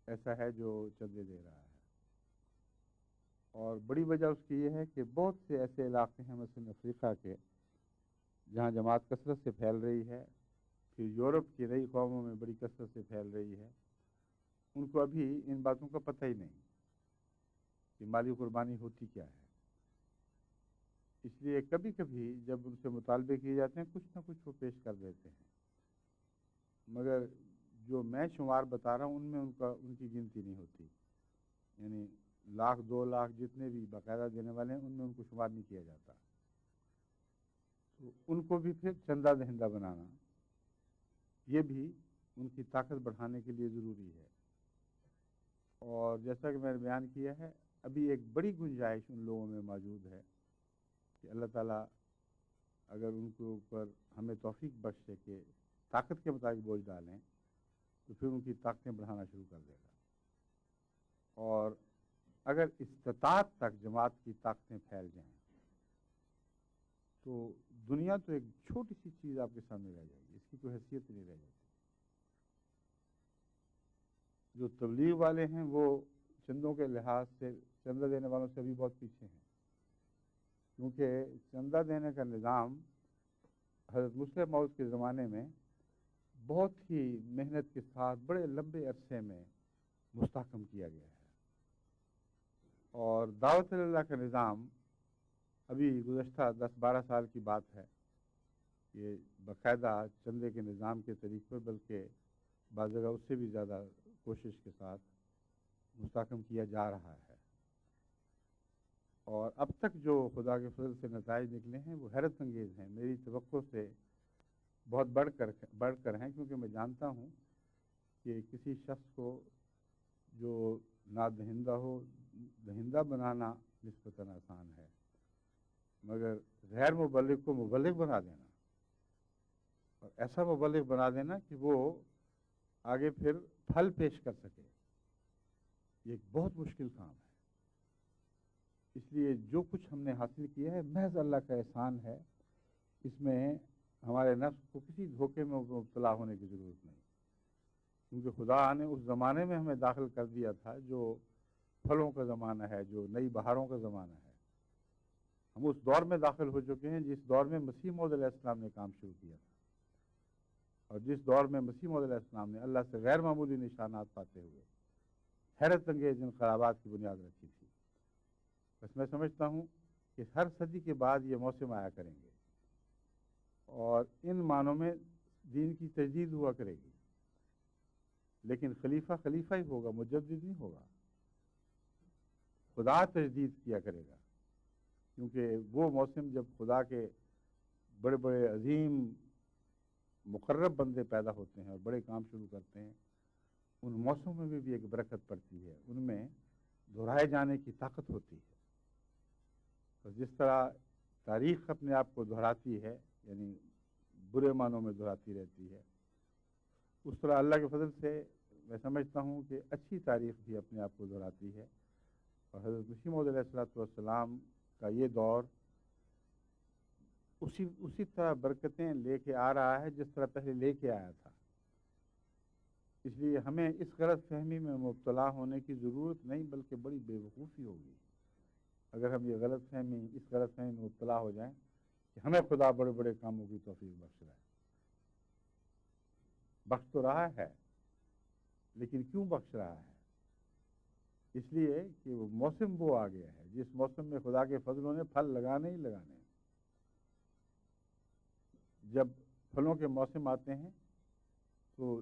A: ایسا ہے جو چندے دے رہا ہے. اور بڑی وجہ اس کی یہ ہے کہ بہت سے ایسے علاقے ہیں مثلاً افریقہ کے جہاں جماعت کثرت سے پھیل رہی ہے، پھر یورپ کی نئی قوموں میں بڑی کثرت سے پھیل رہی ہے. ان کو ابھی ان باتوں کا پتہ ہی نہیں کہ مالی قربانی ہوتی کیا ہے. اس لیے کبھی کبھی جب ان سے مطالبے کیے جاتے ہیں کچھ نہ کچھ وہ پیش کر دیتے ہیں، مگر جو میں شمار بتا رہا ہوں ان میں ان کی گنتی نہیں ہوتی. یعنی 1 لاکھ 2 لاکھ جتنے بھی باقاعدہ دینے والے ہیں ان میں ان کو شمار نہیں کیا جاتا. تو ان کو بھی پھر چندہ دہندہ بنانا یہ بھی ان کی طاقت بڑھانے کے لیے ضروری ہے. اور جیسا کہ میں نے بیان کیا ہے ابھی ایک بڑی گنجائش ان لوگوں میں موجود ہے کہ اللہ تعالیٰ اگر ان کے اوپر ہمیں توفیق بخشے کہ طاقت کے مطابق بوجھ ڈالیں تو پھر ان کی طاقتیں بڑھانا شروع کر دے گا. اور اگر استطاعت تک جماعت کی طاقتیں پھیل جائیں تو دنیا تو ایک چھوٹی سی چیز آپ کے سامنے رہ جائے گی، اس کی کوئی حیثیت نہیں رہ جاتی. جو تبلیغ والے ہیں وہ چندوں کے لحاظ سے چندہ دینے والوں سے ابھی بہت پیچھے ہیں، کیونکہ چندہ دینے کا نظام حضرت مسلم موعود کے زمانے میں بہت ہی محنت کے ساتھ بڑے لمبے عرصے میں مستحکم کیا گیا ہے. اور دعوت اللہ کا نظام ابھی گزشتہ 10-12 سال کی بات ہے کہ باقاعدہ چندے کے نظام کے طریق پر، بلکہ بعض جگہ اس سے بھی زیادہ کوشش کے ساتھ مستحکم کیا جا رہا ہے. اور اب تک جو خدا کے فضل سے نتائج نکلے ہیں وہ حیرت انگیز ہیں، میری توقع سے بہت بڑھ کر ہیں، کیونکہ میں جانتا ہوں کہ کسی شخص کو جو نادہندہ ہو دہندہ بنانا نسبتاً آسان ہے، مگر غیر مبلغ کو مبلغ بنا دینا اور ایسا مبلغ بنا دینا کہ وہ آگے پھر پھل پیش کر سکے، یہ ایک بہت مشکل کام ہے. اس لیے جو کچھ ہم نے حاصل کیا ہے محض اللہ کا احسان ہے، اس میں ہمارے نفس کو کسی دھوکے میں مبتلا ہونے کی ضرورت نہیں، کیونکہ خدا نے اس زمانے میں ہمیں داخل کر دیا تھا جو پھلوں کا زمانہ ہے، جو نئی بہاروں کا زمانہ ہے. ہم اس دور میں داخل ہو چکے ہیں جس دور میں مسیح موعود علیہ السلام نے کام شروع کیا تھا، اور جس دور میں مسیح موعود علیہ السلام نے اللہ سے غیر معمولی نشانات پاتے ہوئے حیرت انگیز انقلابات کی بنیاد رکھی تھی. بس میں سمجھتا ہوں کہ ہر صدی کے بعد یہ موسم آیا کریں گے اور ان معنوں میں دین کی تجدید ہوا کرے گی، لیکن خلیفہ خلیفہ ہی ہوگا، مجدد نہیں ہوگا. خدا تجدید کیا کرے گا، کیونکہ وہ موسم جب خدا کے بڑے بڑے عظیم مقرب بندے پیدا ہوتے ہیں اور بڑے کام شروع کرتے ہیں، ان موسموں میں بھی ایک برکت پڑتی ہے، ان میں دہرائے جانے کی طاقت ہوتی ہے. اور جس طرح تاریخ اپنے آپ کو دہراتی ہے، یعنی برے معنوں میں دہراتی رہتی ہے، اس طرح اللہ کے فضل سے میں سمجھتا ہوں کہ اچھی تاریخ بھی اپنے آپ کو دہراتی ہے. اور حضرت مسیح موعود علیہ السلام کا یہ دور اسی طرح برکتیں لے کے آ رہا ہے جس طرح پہلے لے کے آیا تھا. اس لیے ہمیں اس غلط فہمی میں مبتلا ہونے کی ضرورت نہیں، بلکہ بڑی بے وقوفی ہوگی اگر ہم یہ اس غلط فہمی میں مبتلا ہو جائیں کہ ہمیں خدا بڑے بڑے کاموں کی توفیق بخش رہا ہے. بخش تو رہا ہے، لیکن کیوں بخش رہا ہے؟ اس لیے کہ وہ موسم وہ آ گیا ہے جس موسم میں خدا کے فضلوں نے پھل لگانے ہی لگانے. جب پھلوں کے موسم آتے ہیں تو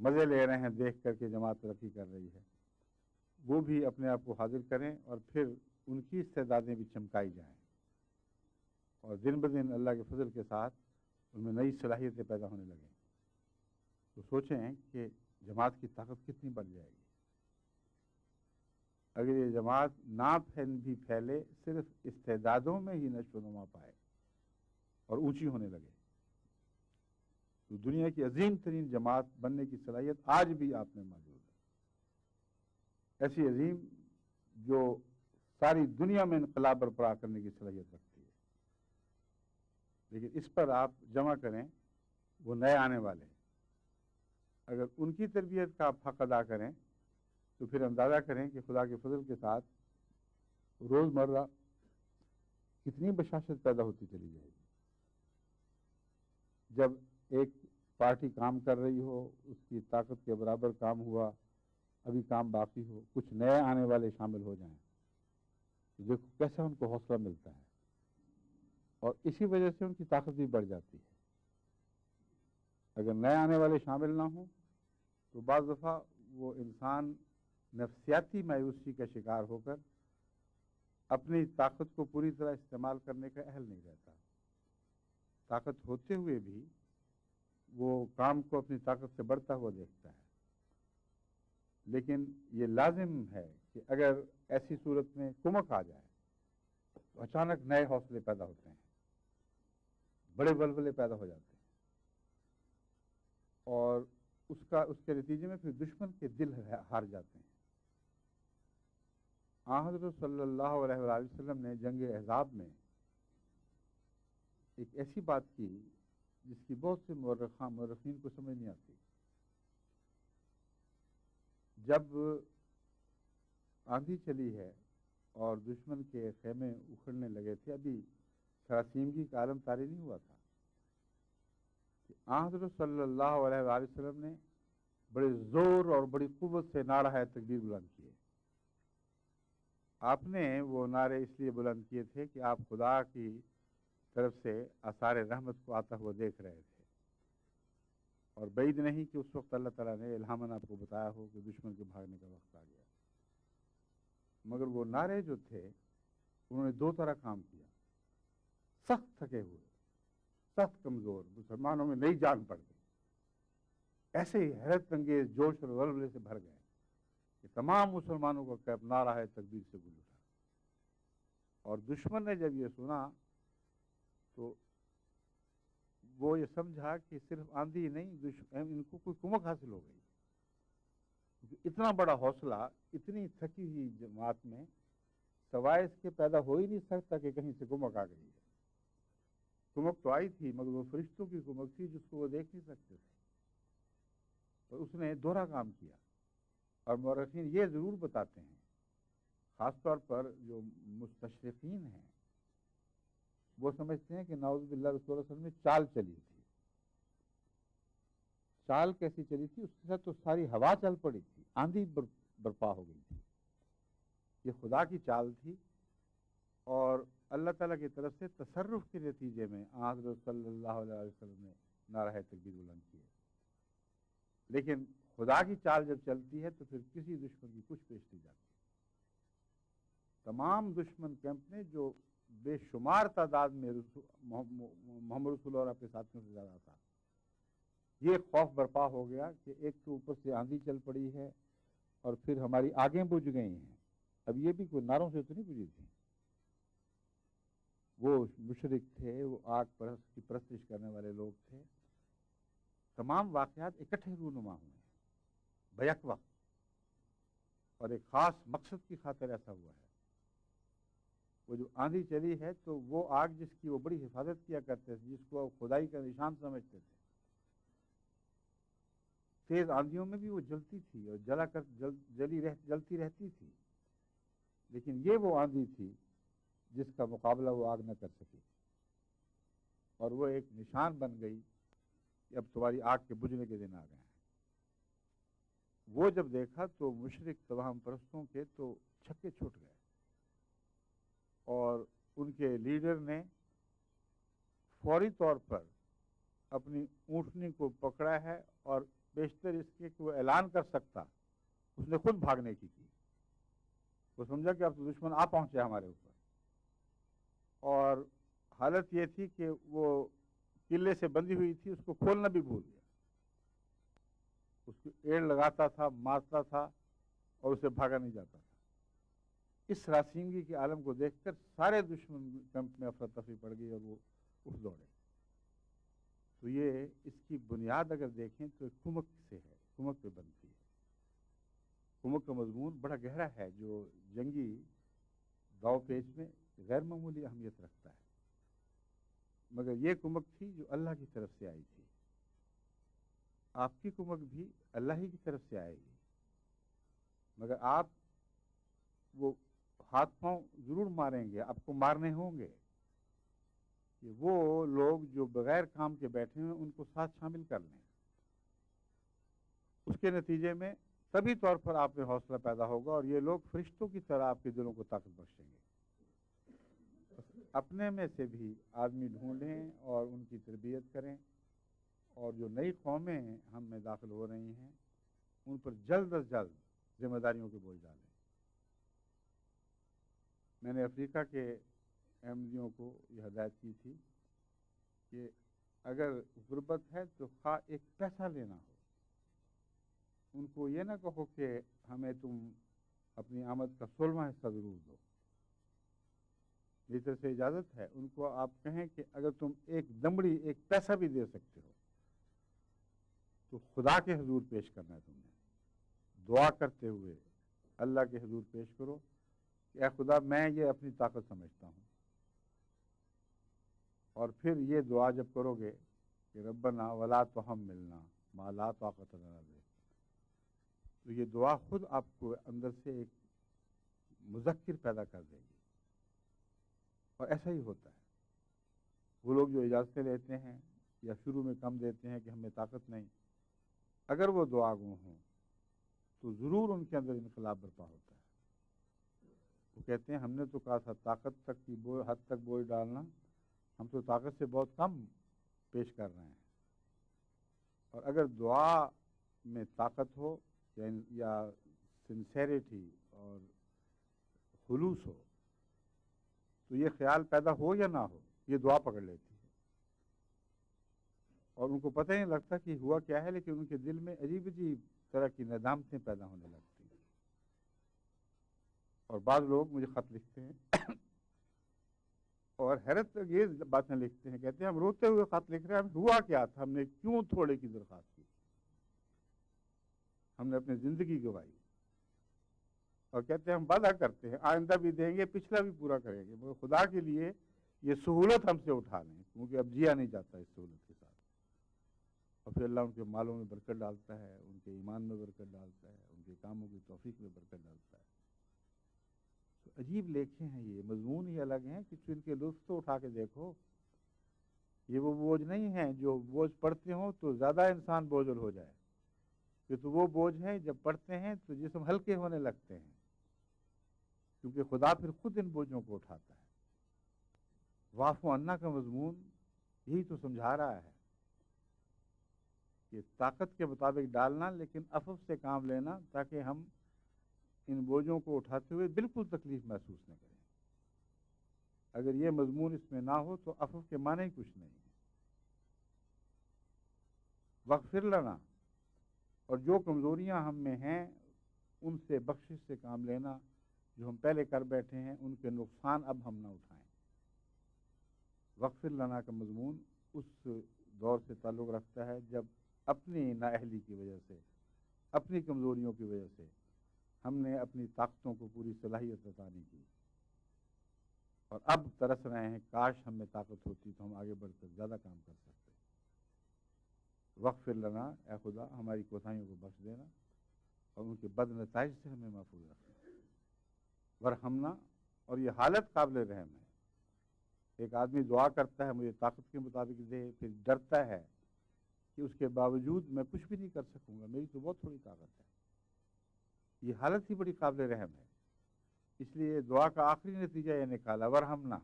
A: مزے لے رہے ہیں دیکھ کر کے جماعت ترقی کر رہی ہے، وہ بھی اپنے آپ کو حاضر کریں اور پھر ان کی استعدادیں بھی چمکائی جائیں، اور دن بدن اللہ کے فضل کے ساتھ ان میں نئی صلاحیتیں پیدا ہونے لگیں، تو سوچیں کہ جماعت کی طاقت کتنی بڑھ جائے گی اگر یہ جماعت نہ بھی پھیلے، صرف استعدادوں میں ہی نشو و نما پائے اور اونچی ہونے لگے، تو دنیا کی عظیم ترین جماعت بننے کی صلاحیت آج بھی آپ میں موجود ہے، ایسی عظیم جو ساری دنیا میں انقلاب برپا کرنے کی صلاحیت رکھتی ہے، لیکن اس پر آپ جمع کریں وہ نئے آنے والے، اگر ان کی تربیت کا آپ حق ادا کریں تو پھر اندازہ کریں کہ خدا کے فضل کے ساتھ روزمرہ کتنی بشاشت پیدا ہوتی چلی جائے گی۔ جب ایک پارٹی کام کر رہی ہو، اس کی طاقت کے برابر کام ہوا، ابھی کام باقی ہو، کچھ نئے آنے والے شامل ہو جائیں تو دیکھو کیسا ان کو حوصلہ ملتا ہے، اور اسی وجہ سے ان کی طاقت بھی بڑھ جاتی ہے۔ اگر نئے آنے والے شامل نہ ہوں تو بعض دفعہ وہ انسان نفسیاتی مایوسی کا شکار ہو کر اپنی طاقت کو پوری طرح استعمال کرنے کا اہل نہیں رہتا، طاقت ہوتے ہوئے بھی وہ کام کو اپنی طاقت سے بڑھتا ہوا دیکھتا ہے، لیکن یہ لازم ہے کہ اگر ایسی صورت میں کمک آ جائے تو اچانک نئے حوصلے پیدا ہوتے ہیں، بڑے ولولے پیدا ہو جاتے ہیں، اور اس کے نتیجے میں پھر دشمن کے دل ہار جاتے ہیں۔ حضرت صلی اللہ علیہ وآلہ وسلم نے جنگ احزاب میں ایک ایسی بات کی جس کی بہت سے مورخین کو سمجھ نہیں آتی۔ جب آندھی چلی ہے اور دشمن کے خیمے اکھڑنے لگے تھے، ابھی سراسیمگی کا عالم طاری نہیں ہوا تھا، کہ حضرت صلی اللہ علیہ وآلہ وسلم نے بڑے زور اور بڑی قوت سے نعرہ تکبیر بلند کیے۔ آپ نے وہ نعرے اس لیے بلند کیے تھے کہ آپ خدا کی طرف سے آثار رحمت کو آتا ہوا دیکھ رہے تھے، اور بعید نہیں کہ اس وقت اللہ تعالیٰ نے الہاماً آپ کو بتایا ہو کہ دشمن کے بھاگنے کا وقت آ گیا، مگر وہ نعرے جو تھے انہوں نے دو طرح کام کیا۔ سخت تھکے ہوئے، سخت کمزور مسلمانوں میں نئی جان پڑ گئی، ایسے ہی حیرت انگیز جوش اور ولولے سے بھر گئے کہ تمام مسلمانوں کو کہ نعرہ ہے تکبیر سے گل اٹھا، اور دشمن نے جب یہ سنا تو وہ یہ سمجھا کہ صرف آندھی نہیں، ان کو کوئی کمک حاصل ہو گئی، اتنا بڑا حوصلہ اتنی تھکی ہوئی جماعت میں سوائے اس کے پیدا ہو ہی نہیں سکتا کہ کہیں سے کمک آ گئی ہے۔ کمک تو آئی تھی مگر وہ فرشتوں کی کمک تھی جس کو وہ دیکھ نہیں سکتے تھے، اور اس نے دوہرا کام کیا۔ اور مورخین یہ ضرور بتاتے ہیں، خاص طور پر جو مستشرقین ہیں وہ سمجھتے ہیں کہ نعوذ باللہ رسول اللہ صلی اللہ علیہ وسلم نے چال چلی تھی۔ چال کیسی چلی تھی؟ اس کے ساتھ تو ساری ہوا چل پڑی تھی، آندھی برپا ہو گئی تھی، یہ خدا کی چال تھی، اور اللہ تعالیٰ کی طرف سے تصرف کے نتیجے میں حضرت صلی اللہ علیہ وسلم نے نعرہ تکبیر بلند کیے۔ لیکن خدا کی چال جب چلتی ہے تو پھر کسی دشمن کی کچھ پیش نہیں جاتی۔ تمام دشمن کیمپ میں جو بے شمار تعداد میں محمد رسول اور اپنے ساتھیوں سے زیادہ تھا، یہ خوف برپا ہو گیا کہ ایک تو اوپر سے آندھی چل پڑی ہے اور پھر ہماری آگیں بجھ گئی ہیں۔ اب یہ بھی کوئی نعروں سے تو نہیں بجھی تھی، وہ مشرک تھے، وہ آگ پرست کی پرستش کرنے والے لوگ تھے۔ تمام واقعات اکٹھے رونما ہوئے ہیں بیک وقت، اور ایک خاص مقصد کی خاطر ایسا ہوا ہے۔ وہ جو آندھی چلی ہے تو وہ آگ جس کی وہ بڑی حفاظت کیا کرتے تھے، جس کو وہ خدائی کا نشان سمجھتے تھے، تیز آندھیوں میں بھی وہ جلتی تھی اور جلتی رہتی تھی، لیکن یہ وہ آندھی تھی جس کا مقابلہ وہ آگ نہ کر سکی، اور وہ ایک نشان بن گئی کہ اب تمہاری آگ کے بجھنے کے دن آ گئے ہیں۔ وہ جب دیکھا تو مشرک توہم پرستوں کے تو چھکے چھوٹ گئے، اور ان کے لیڈر نے فوری طور پر اپنی اونٹنی کو پکڑا ہے اور بیشتر اس کے کہ وہ اعلان کر سکتا، اس نے خود بھاگنے کی وہ سمجھا کہ اب تو دشمن آ پہنچے ہمارے اوپر، اور حالت یہ تھی کہ وہ قلعے سے بندھی ہوئی تھی، اس کو کھولنا بھی بھول گیا، اس کو ایڑ لگاتا تھا، مارتا تھا اور اسے بھاگا نہیں جاتا تھا۔ اس راسیمگی کے عالم کو دیکھ کر سارے دشمن کیمپ میں افراتفری پڑ گئی اور وہ اٹھ دوڑے۔ تو یہ اس کی بنیاد اگر دیکھیں تو ایک کمک سے ہے، کمک پہ بنتی ہے۔ کمک کا مضمون بڑا گہرا ہے جو جنگی داؤ پیچ میں غیر معمولی اہمیت رکھتا ہے، مگر یہ کمک تھی جو اللہ کی طرف سے آئی تھی۔ آپ کی کمک بھی اللہ ہی کی طرف سے آئے گی، مگر آپ وہ ہاتھ پاؤں ضرور ماریں گے، آپ کو مارنے ہوں گے کہ وہ لوگ جو بغیر کام کے بیٹھے ہیں ان کو ساتھ شامل کر لیں۔ اس کے نتیجے میں طبی طور پر آپ میں حوصلہ پیدا ہوگا اور یہ لوگ فرشتوں کی طرح آپ کے دلوں کو طاقت بخشیں گے۔ اپنے میں سے بھی آدمی ڈھونڈیں اور ان کی تربیت کریں، اور جو نئی قومیں ہم میں داخل ہو رہی ہیں ان پر جلد از جلد ذمہ داریوں کے بوجھ ڈالیں۔ میں نے افریقہ کے احمدیوں کو یہ ہدایت کی تھی کہ اگر غربت ہے تو خواہ ایک پیسہ لینا ہو، ان کو یہ نہ کہو کہ ہمیں تم اپنی آمد کا 16واں حصہ ضرور دو، اس طرح سے اجازت ہے۔ ان کو آپ کہیں کہ اگر تم ایک دمڑی ایک پیسہ بھی دے سکتے ہو تو خدا کے حضور پیش کرنا ہے، تم نے دعا کرتے ہوئے اللہ کے حضور پیش کرو کہ اے خدا میں یہ اپنی طاقت سمجھتا ہوں، اور پھر یہ دعا جب کرو گے کہ ربنا ولا تحملنا ما لا طاقت لنا بہ، تو یہ دعا خود آپ کو اندر سے ایک مذکر پیدا کر دے گی، اور ایسا ہی ہوتا ہے۔ وہ لوگ جو اجازتیں لیتے ہیں یا شروع میں کم دیتے ہیں کہ ہمیں طاقت نہیں، اگر وہ دعا گو ہوں تو ضرور ان کے اندر انقلاب برپا ہوتا ہے۔ وہ کہتے ہیں ہم نے تو کہا تھا طاقت تک کی حد تک بوجھ ڈالنا، ہم تو طاقت سے بہت کم پیش کر رہے ہیں، اور اگر دعا میں طاقت ہو یا سنسیریٹی اور خلوص ہو تو یہ خیال پیدا ہو یا نہ ہو یہ دعا پکڑ لیتی ہے، اور ان کو پتہ ہی نہیں لگتا کہ ہوا کیا ہے، لیکن ان کے دل میں عجیب عجیب طرح کی ندامتیں پیدا ہونے لگتی ہیں۔ اور بعض لوگ مجھے خط لکھتے ہیں اور حیرت انگیز باتیں لکھتے ہیں، کہتے ہیں ہم روتے ہوئے خط لکھ رہے ہیں، ہم ہوا کیا تھا، ہم نے کیوں تھوڑے کی درخواست کی، ہم نے اپنی زندگی گنوائی، اور کہتے ہیں ہم وعدہ کرتے ہیں آئندہ بھی دیں گے، پچھلا بھی پورا کریں گے، مگر خدا کے لیے یہ سہولت ہم سے اٹھا لیں، کیونکہ اب جیا نہیں جاتا اس سہولت کے ساتھ۔ اور پھر اللہ ان کے مالوں میں برکت ڈالتا ہے، ان کے ایمان میں برکت ڈالتا ہے، ان کے کاموں کی توفیق میں برکت ڈالتا ہے۔ تو عجیب لیکھیں ہیں، یہ مضمون ہی الگ ہیں، کہ ان کے لطف تو اٹھا کے دیکھو۔ یہ وہ بوجھ نہیں ہیں جو بوجھ پڑھتے ہوں تو زیادہ انسان بوجھل ہو جائے، یہ تو وہ بوجھ ہیں جب پڑھتے ہیں تو جسم ہلکے ہونے لگتے ہیں، کیونکہ خدا پھر خود ان بوجھوں کو اٹھاتا ہے۔ واعفو عنا کا مضمون یہی تو سمجھا رہا ہے کہ طاقت کے مطابق ڈالنا، لیکن عفو سے کام لینا، تاکہ ہم ان بوجھوں کو اٹھاتے ہوئے بالکل تکلیف محسوس نہ کریں۔ اگر یہ مضمون اس میں نہ ہو تو عفو کے معنی ہی کچھ نہیں ہے۔ واغفر لنا، اور جو کمزوریاں ہم میں ہیں ان سے بخشش سے کام لینا، جو ہم پہلے کر بیٹھے ہیں ان کے نقصان اب ہم نہ اٹھائیں۔ واغفر لنا کا مضمون اس دور سے تعلق رکھتا ہے جب اپنی نااہلی کی وجہ سے، اپنی کمزوریوں کی وجہ سے ہم نے اپنی طاقتوں کو پوری صلاحیت عطا نہیں کی، اور اب ترس رہے ہیں کاش ہم میں طاقت ہوتی تو ہم آگے بڑھ کر زیادہ کام کر سکتے۔ واغفر لنا، اے خدا ہماری کوتاہیوں کو بخش دینا اور ان کے بد نتائج سے ہمیں محفوظ رکھنا۔ ورحمنا، اور یہ حالت قابل رحم ہے۔ ایک آدمی دعا کرتا ہے مجھے طاقت کے مطابق دے، پھر ڈرتا ہے کہ اس کے باوجود میں کچھ بھی نہیں کر سکوں گا، میری تو بہت تھوڑی طاقت ہے، یہ حالت ہی بڑی قابل رحم ہے۔ اس لیے دعا کا آخری نتیجہ یہ نکالا ورحمنا،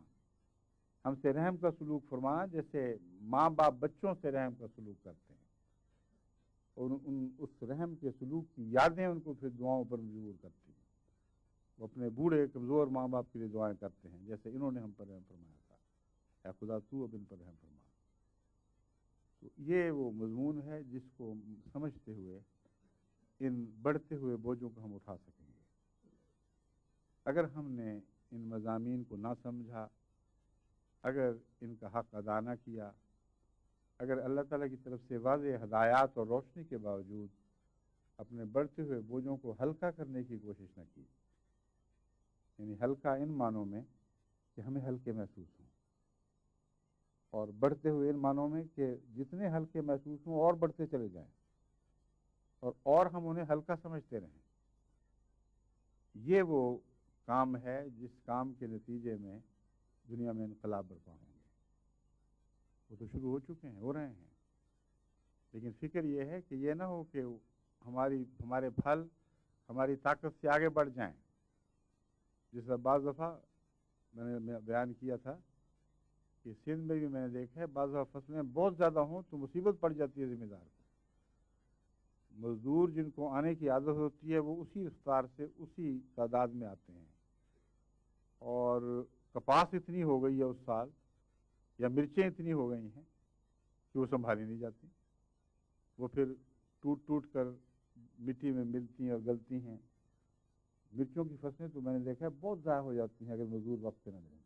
A: ہم سے رحم کا سلوک فرمانا، جیسے ماں باپ بچوں سے رحم کا سلوک کرتے ہیں۔ اور اس رحم کے سلوک کی یادیں ان کو پھر دعاؤں پر مجبور کرتی ہیں. وہ اپنے بوڑھے کمزور ماں باپ کے لیے دعائیں کرتے ہیں، جیسے انہوں نے ہم پر رحم فرمایا تھا، اے خدا تو اب ان پر رحم فرما. تو یہ وہ مضمون ہے جس کو سمجھتے ہوئے ان بڑھتے ہوئے بوجھوں کو ہم اٹھا سکیں گے. اگر ہم نے ان مضامین کو نہ سمجھا، اگر ان کا حق ادا نہ کیا، اگر اللہ تعالیٰ کی طرف سے واضح ہدایات اور روشنی کے باوجود اپنے بڑھتے ہوئے بوجھوں کو ہلکا کرنے کی کوشش نہ کی، یعنی ہلکا ان معنوں میں کہ ہمیں ہلکے محسوس ہوں، اور بڑھتے ہوئے ان معنوں میں کہ جتنے ہلکے محسوس ہوں اور بڑھتے چلے جائیں اور ہم انہیں ہلکا سمجھتے رہیں، یہ وہ کام ہے جس کام کے نتیجے میں دنیا میں انقلاب برپا ہوں گے. وہ تو شروع ہو چکے ہیں، ہو رہے ہیں، لیکن فکر یہ ہے کہ یہ نہ ہو کہ ہمارے پھل ہماری طاقت سے آگے بڑھ جائیں. جس طرح بعض دفعہ میں نے بیان کیا تھا کہ سندھ میں بھی میں نے دیکھا ہے بعض دفعہ فصلیں بہت زیادہ ہوں تو مصیبت پڑ جاتی ہے ذمہ دار کو. مزدور جن کو آنے کی عادت ہوتی ہے وہ اسی رفتار سے اسی تعداد میں آتے ہیں، اور کپاس اتنی ہو گئی ہے اس سال یا مرچیں اتنی ہو گئی ہیں کہ وہ سنبھالی نہیں جاتی، وہ پھر ٹوٹ ٹوٹ کر مٹی میں ملتی ہیں اور گلتی ہیں. مرچوں کی فصلیں تو میں نے دیکھا ہے بہت ضائع ہو جاتی ہیں اگر مزدور وقت پہ نہ ملیں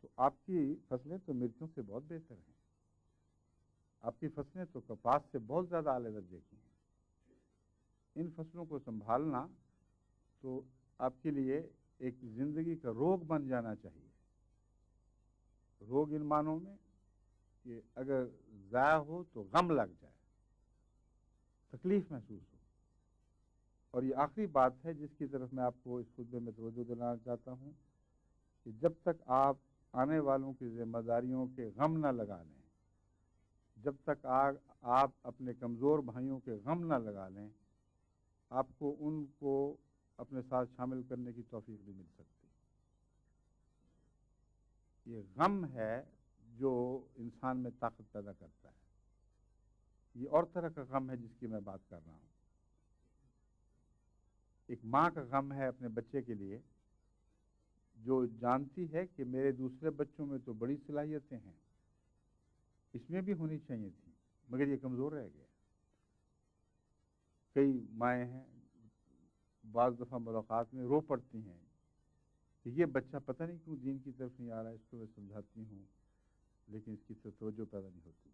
A: تو آپ کی فصلیں تو مرچوں سے بہت بہتر ہیں، آپ کی فصلیں تو کپاس سے بہت زیادہ اعلی درجے کی ہیں. ان فصلوں کو سنبھالنا تو آپ کے لیے ایک زندگی کا روگ بن جانا چاہیے. روگ ان معنوں میں کہ اگر ضائع ہو تو غم لگ جائے، تکلیف محسوس ہو. اور یہ آخری بات ہے جس کی طرف میں آپ کو اس خطبے میں توجہ دلانا چاہتا ہوں کہ جب تک آپ آنے والوں کی ذمہ داریوں کے غم نہ لگا لیں، جب تک آپ اپنے کمزور بھائیوں کے غم نہ لگا لیں، آپ کو ان کو اپنے ساتھ شامل کرنے کی توفیق نہیں مل سکتی. یہ غم ہے جو انسان میں طاقت پیدا کرتا ہے. یہ اور طرح کا غم ہے جس کی میں بات کر رہا ہوں. ایک ماں کا غم ہے اپنے بچے کے لیے جو جانتی ہے کہ میرے دوسرے بچوں میں تو بڑی صلاحیتیں ہیں، اس میں بھی ہونی چاہیے تھی، مگر یہ کمزور رہ گیا. کئی مائیں ہیں بعض دفعہ ملاقات میں رو پڑتی ہیں کہ یہ بچہ پتہ نہیں کیوں دین کی طرف نہیں آ رہا ہے، اس کو میں سمجھاتی ہوں لیکن اس کی طرف توجہ پیدا نہیں ہوتی،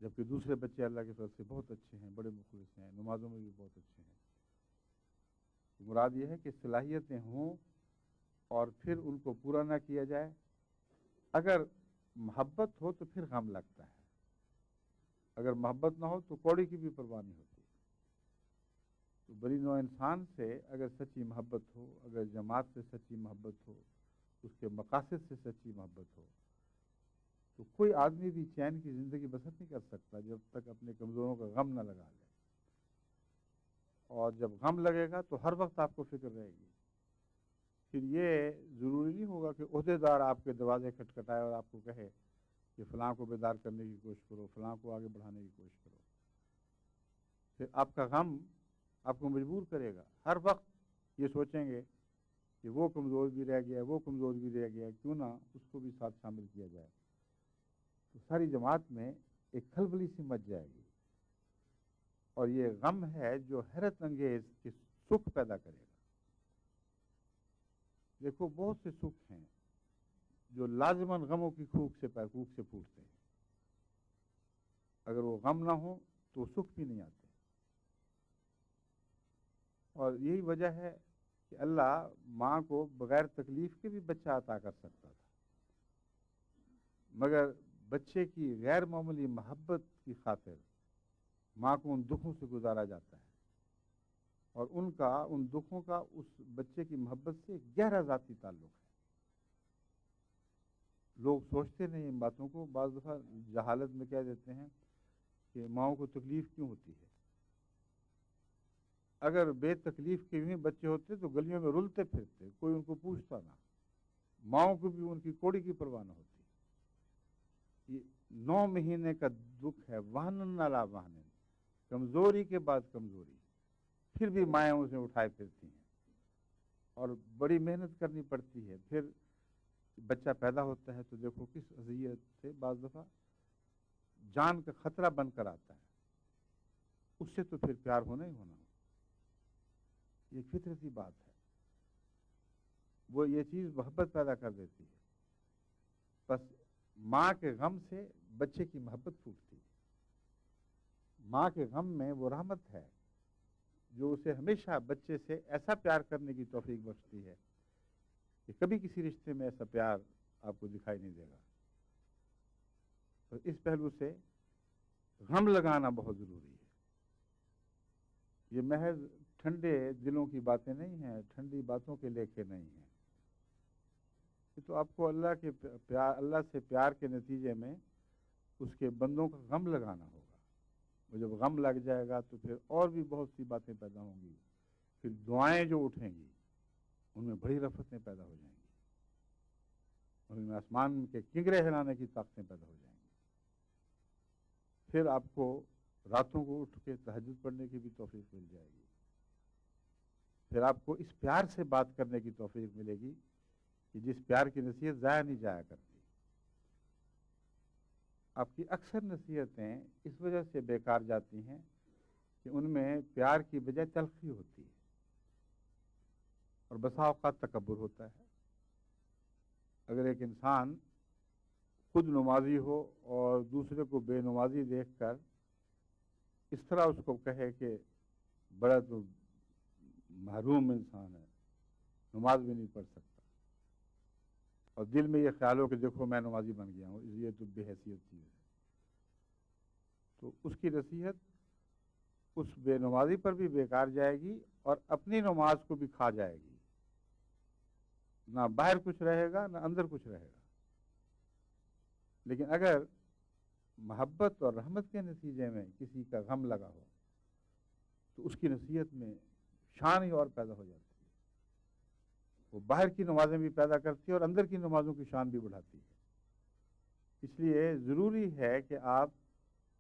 A: جبکہ دوسرے بچے اللہ کی طرف سے بہت اچھے ہیں، بڑے مخلص ہیں، نمازوں میں بھی بہت اچھے ہیں. مراد یہ ہے کہ صلاحیتیں ہوں اور پھر ان کو پورا نہ کیا جائے. اگر محبت ہو تو پھر غم لگتا ہے، اگر محبت نہ ہو تو کوڑی کی بھی پرواہ نہیں ہوتی. تو بری نوع انسان سے اگر سچی محبت ہو، اگر جماعت سے سچی محبت ہو، اس کے مقاصد سے سچی محبت ہو، تو کوئی آدمی بھی چین کی زندگی بسر نہیں کر سکتا جب تک اپنے کمزوروں کا غم نہ لگا لے. اور جب غم لگے گا تو ہر وقت آپ کو فکر رہے گی. پھر یہ ضروری نہیں ہوگا کہ عہدیدار آپ کے دروازے کھٹکھٹائے اور آپ کو کہے کہ فلاں کو بیدار کرنے کی کوشش کرو، فلاں کو آگے بڑھانے کی کوشش کرو. پھر آپ کا غم آپ کو مجبور کرے گا. ہر وقت یہ سوچیں گے کہ وہ کمزور بھی رہ گیا، وہ کمزور بھی رہ گیا، کیوں نہ اس کو بھی ساتھ شامل کیا جائے. تو ساری جماعت میں ایک کھلبلی سی مچ جائے گی، اور یہ غم ہے جو حیرت انگیز کہ سکھ پیدا کرے گا. دیکھو بہت سے سکھ ہیں جو لازماً غموں کی کوکھ سے پھوٹتے ہیں، اگر وہ غم نہ ہو تو سکھ بھی نہیں آتے. اور یہی وجہ ہے کہ اللہ ماں کو بغیر تکلیف کے بھی بچہ عطا کر سکتا تھا، مگر بچے کی غیر معمولی محبت کی خاطر ماں کو ان دکھوں سے گزارا جاتا ہے، اور ان دکھوں کا اس بچے کی محبت سے ایک گہرا ذاتی تعلق ہے. لوگ سوچتے نہیں ان باتوں کو، بعض دفعہ جہالت میں کہہ دیتے ہیں کہ ماؤں کو تکلیف کیوں ہوتی ہے. اگر بے تکلیف کے بھی بچے ہوتے تو گلیوں میں رلتے پھرتے، کوئی ان کو پوچھتا نہ، ماؤں کو بھی ان کی کوڑی کی پرواہ نہ ہوتی. یہ 9 مہینے کا دکھ ہے، وہن نالا وہن، کمزوری کے بعد کمزوری، پھر بھی مائیں اسے اٹھائے پھرتی ہیں اور بڑی محنت کرنی پڑتی ہے. پھر بچہ پیدا ہوتا ہے تو دیکھو کس اذیت سے بعض دفعہ جان کا خطرہ بن کر آتا ہے، اس سے تو پھر پیار ہونا ہی ہونا. یہ فطرتی بات ہے، وہ یہ چیز محبت پیدا کر دیتی ہے. بس ماں کے غم سے بچے کی محبت پھوٹتی ہے. ماں کے غم میں وہ رحمت ہے جو اسے ہمیشہ بچے سے ایسا پیار کرنے کی توفیق بخشتی ہے کہ کبھی کسی رشتے میں ایسا پیار آپ کو دکھائی نہیں دے گا. تو اس پہلو سے غم لگانا بہت ضروری ہے. یہ محض ٹھنڈے دلوں کی باتیں نہیں ہیں، ٹھنڈی باتوں کے لیکھے نہیں ہیں. یہ تو آپ کو اللہ سے پیار کے نتیجے میں اس کے بندوں کا غم لگانا ہوگا. اور جب غم لگ جائے گا تو پھر اور بھی بہت سی باتیں پیدا ہوں گی. پھر دعائیں جو اٹھیں گی ان میں بڑی رفتیں پیدا ہو جائیں گی، ان میں آسمان کے کنگرے ہلانے کی طاقتیں پیدا ہو جائیں گی. پھر آپ کو راتوں کو اٹھ کے تہجد پڑھنے کی بھی توفیق مل جائے گی. پھر آپ کو اس پیار سے بات کرنے کی توفیق ملے گی کہ جس پیار کی نصیحت ضائع نہیں جایا کرتی. آپ کی اکثر نصیحتیں اس وجہ سے بیکار جاتی ہیں کہ ان میں پیار کی بجائے تلخی ہوتی ہے اور بسا اوقات تکبر ہوتا ہے. اگر ایک انسان خود نمازی ہو اور دوسرے کو بے نمازی دیکھ کر اس طرح اس کو کہے کہ بڑا تو محروم انسان ہے، نماز بھی نہیں پڑھ سکتا، اور دل میں یہ خیال ہو کہ دیکھو میں نمازی بن گیا ہوں، یہ تو بے حیثیت چیز ہے، تو اس کی نصیحت اس بے نمازی پر بھی بیکار جائے گی اور اپنی نماز کو بھی کھا جائے گی. نہ باہر کچھ رہے گا نہ اندر کچھ رہے گا. لیکن اگر محبت اور رحمت کے نتیجے میں کسی کا غم لگا ہو تو اس کی نصیحت میں شان ہی اور پیدا ہو جاتی ہے. وہ باہر کی نمازیں بھی پیدا کرتی ہے اور اندر کی نمازوں کی شان بھی بڑھاتی ہے. اس لیے ضروری ہے کہ آپ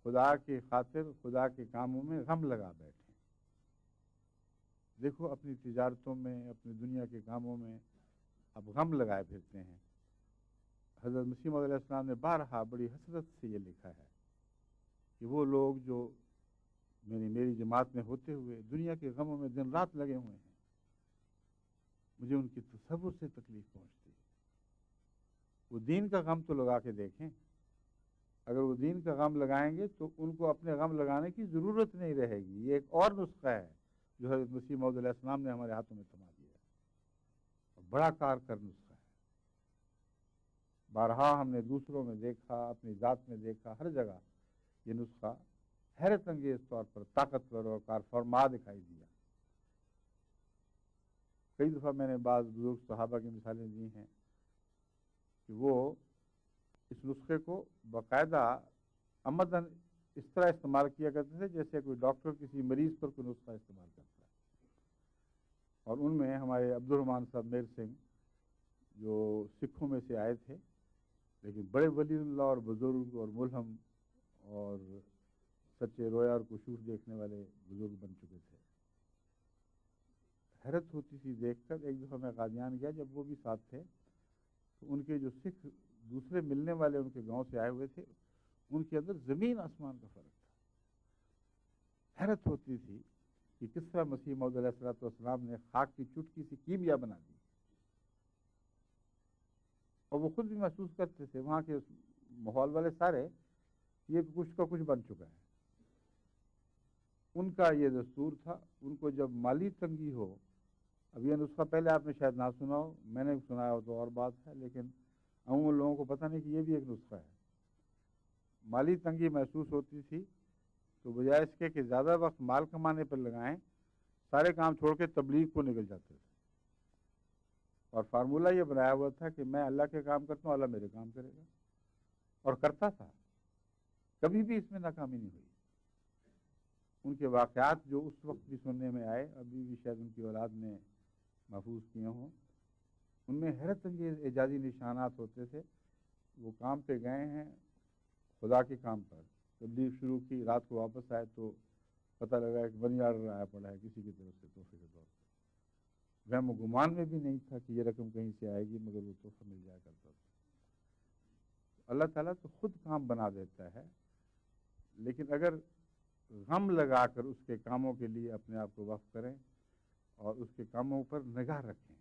A: خدا کی خاطر خدا کے کاموں میں غم لگا بیٹھیں. دیکھو اپنی تجارتوں میں، اپنی دنیا کے کاموں میں آپ غم لگائے پھرتے ہیں. حضرت مسیح موعود علیہ السلام نے بارہا بڑی حسرت سے یہ لکھا ہے کہ وہ لوگ جو میری جماعت میں ہوتے ہوئے دنیا کے غموں میں دن رات لگے ہوئے ہیں، مجھے ان کی تصور سے تکلیف پہنچتی ہے. وہ دین کا غم تو لگا کے دیکھیں. اگر وہ دین کا غم لگائیں گے تو ان کو اپنے غم لگانے کی ضرورت نہیں رہے گی. یہ ایک اور نسخہ ہے جو حضرت مسیح موعود علیہ السلام نے ہمارے ہاتھوں میں تھما دیا ہے، اور بڑا کارگر نسخہ ہے. بارہا ہم نے دوسروں میں دیکھا، اپنی ذات میں دیکھا، ہر جگہ یہ نسخہ حیرت انگیز طور پر طاقتور اور کارفرما دکھائی دیا. کئی دفعہ میں نے بعض بزرگ صحابہ کی مثالیں دی ہیں کہ وہ اس نسخے کو باقاعدہ عمدن اس طرح استعمال کیا کرتے تھے جیسے کوئی ڈاکٹر کسی مریض پر کوئی نسخہ استعمال کرتا ہے. اور ان میں ہمارے عبد الرحمان صاحب میر سنگھ جو سکھوں میں سے آئے تھے لیکن بڑے ولی اللہ اور بزرگ اور ملہم اور سچے رویا اور کشور دیکھنے والے بزرگ بن چکے تھے. حیرت ہوتی تھی دیکھ کر. ایک دفعہ میں قادیان گیا، جب وہ بھی ساتھ تھے تو ان کے جو سکھ دوسرے ملنے والے ان کے گاؤں سے آئے ہوئے تھے، ان کے اندر زمین آسمان کا فرق تھا. حیرت ہوتی تھی کہ کس طرح مسیح موعود علیہ السلام نے خاک کی چٹکی سی کیمیا بنا دی. اور وہ خود بھی محسوس کرتے تھے، وہاں کے ماحول والے سارے، یہ کچھ کا کچھ بن چکا ہے. ان کا یہ دستور تھا. ان کو جب مالی تنگی ہو، اب یہ نسخہ پہلے آپ نے شاید نہ سنا ہو، میں نے سنایا ہو تو اور بات ہے، لیکن عموماً لوگوں کو پتہ نہیں کہ یہ بھی ایک نسخہ ہے. مالی تنگی محسوس ہوتی تھی تو بجائے اس کے کہ زیادہ وقت مال کمانے پر لگائیں، سارے کام چھوڑ کے تبلیغ کو نکل جاتے تھے. اور فارمولہ یہ بنایا ہوا تھا کہ میں اللہ کے کام کرتا ہوں، اللہ میرے کام کرے گا. اور کرتا تھا، کبھی بھی اس میں ناکامی نہیں ہوئی. ان کے واقعات جو اس وقت بھی سننے میں آئے، ابھی بھی شاید ان کی اولاد نے محفوظ کیے ہوں، ان میں حیرت انگیز اعجازی نشانات ہوتے تھے. وہ کام پہ گئے ہیں خدا کے کام پر، تبلیغ شروع کی، رات کو واپس آئے تو پتہ لگا کہ منی آرڈر آیا پڑا ہے کسی کی طرف سے تحفے کے طور پر، وہم و گمان میں بھی نہیں تھا کہ یہ رقم کہیں سے آئے گی، مگر وہ تحفہ مل جایا کرتا تھا۔ اللہ تعالیٰ تو خود کام بنا دیتا ہے، لیکن اگر غم لگا کر اس کے کاموں کے لیے اپنے آپ کو وقف کریں اور اس کے کاموں پر نگاہ رکھیں۔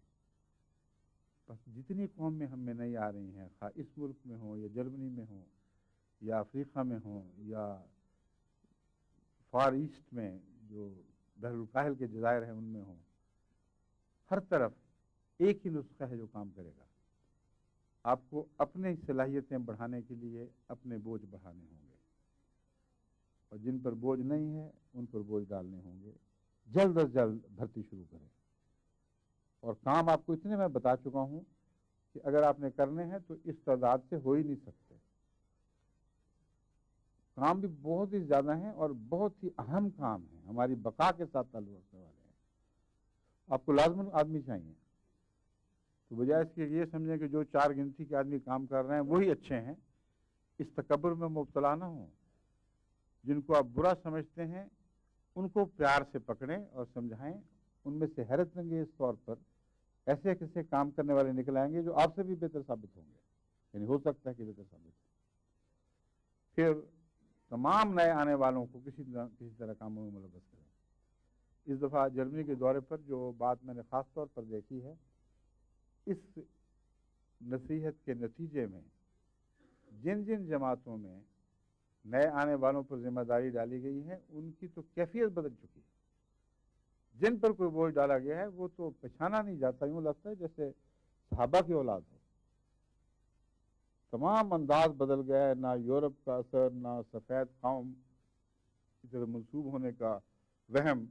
A: بس جتنی قوم میں ہم میں نہیں آ رہی ہیں، خواہ اس ملک میں ہوں یا جرمنی میں ہوں یا افریقہ میں ہوں یا فار ایسٹ میں جو بحر الکاہل کے جزائر ہیں ان میں ہوں، ہر طرف ایک ہی نسخہ ہے جو کام کرے گا۔ آپ کو اپنے صلاحیتیں بڑھانے کے لیے اپنے بوجھ بڑھانے ہوں گے، اور جن پر بوجھ نہیں ہے ان پر بوجھ ڈالنے ہوں گے۔ جلد از جلد بھرتی شروع کریں، اور کام آپ کو اتنے میں بتا چکا ہوں کہ اگر آپ نے کرنے ہیں تو اس تعداد سے ہو ہی نہیں سکتے۔ کام بھی بہت ہی زیادہ ہیں اور بہت ہی اہم کام ہیں، ہماری بقا کے ساتھ تعلق رکھنے والے ہیں۔ آپ کو لازماً آدمی چاہیے، تو بجائے اس کے یہ سمجھیں کہ جو چار گنتی کے آدمی کام کر رہے ہیں وہی اچھے ہیں، اس تکبر میں مبتلا نہ ہوں۔ جن کو آپ برا سمجھتے ہیں ان کو پیار سے پکڑیں اور سمجھائیں، ان میں سے حیرت انگیز طور پر ایسے کیسے کام کرنے والے نکل آئیں گے جو آپ سے بھی بہتر ثابت ہوں گے، یعنی ہو سکتا ہے کہ بہتر ثابت ہو۔ پھر تمام نئے آنے والوں کو کسی طرح کاموں میں ملوث کریں۔ اس دفعہ جرمنی کے دورے پر جو بات میں نے خاص طور پر دیکھی ہے، اس نصیحت کے نتیجے میں جن جن جماعتوں میں نئے آنے والوں پر ذمہ داری ڈالی گئی ہے ان کی تو کیفیت بدل چکی ہے۔ جن پر کوئی بوجھ ڈالا گیا ہے وہ تو پہچانا نہیں جاتا، یوں لگتا ہے جیسے صحابہ کی اولاد ہو۔ تمام انداز بدل گیا ہے، نہ یورپ کا اثر، نہ سفید قوم کی طرف منسوب ہونے کا وہم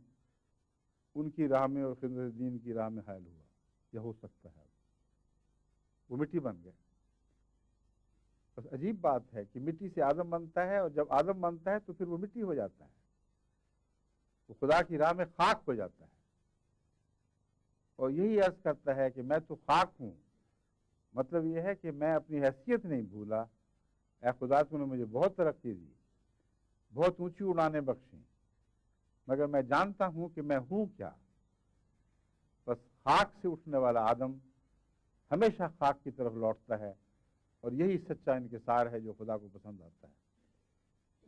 A: ان کی راہ میں اور خدمت دین کی راہ میں حائل ہوا، یا ہو سکتا ہے وہ مٹی بن گئے۔ بس عجیب بات ہے کہ مٹی سے آدم بنتا ہے، اور جب آدم بنتا ہے تو پھر وہ مٹی ہو جاتا ہے، وہ خدا کی راہ میں خاک ہو جاتا ہے، اور یہی عرض کرتا ہے کہ میں تو خاک ہوں۔ مطلب یہ ہے کہ میں اپنی حیثیت نہیں بھولا، اے خدا تو نے مجھے بہت ترقی دی، بہت اونچی اڑانیں بخشیں، مگر میں جانتا ہوں کہ میں ہوں کیا۔ بس خاک سے اٹھنے والا آدم ہمیشہ خاک کی طرف لوٹتا ہے، اور یہی سچا انکسار ہے جو خدا کو پسند آتا ہے۔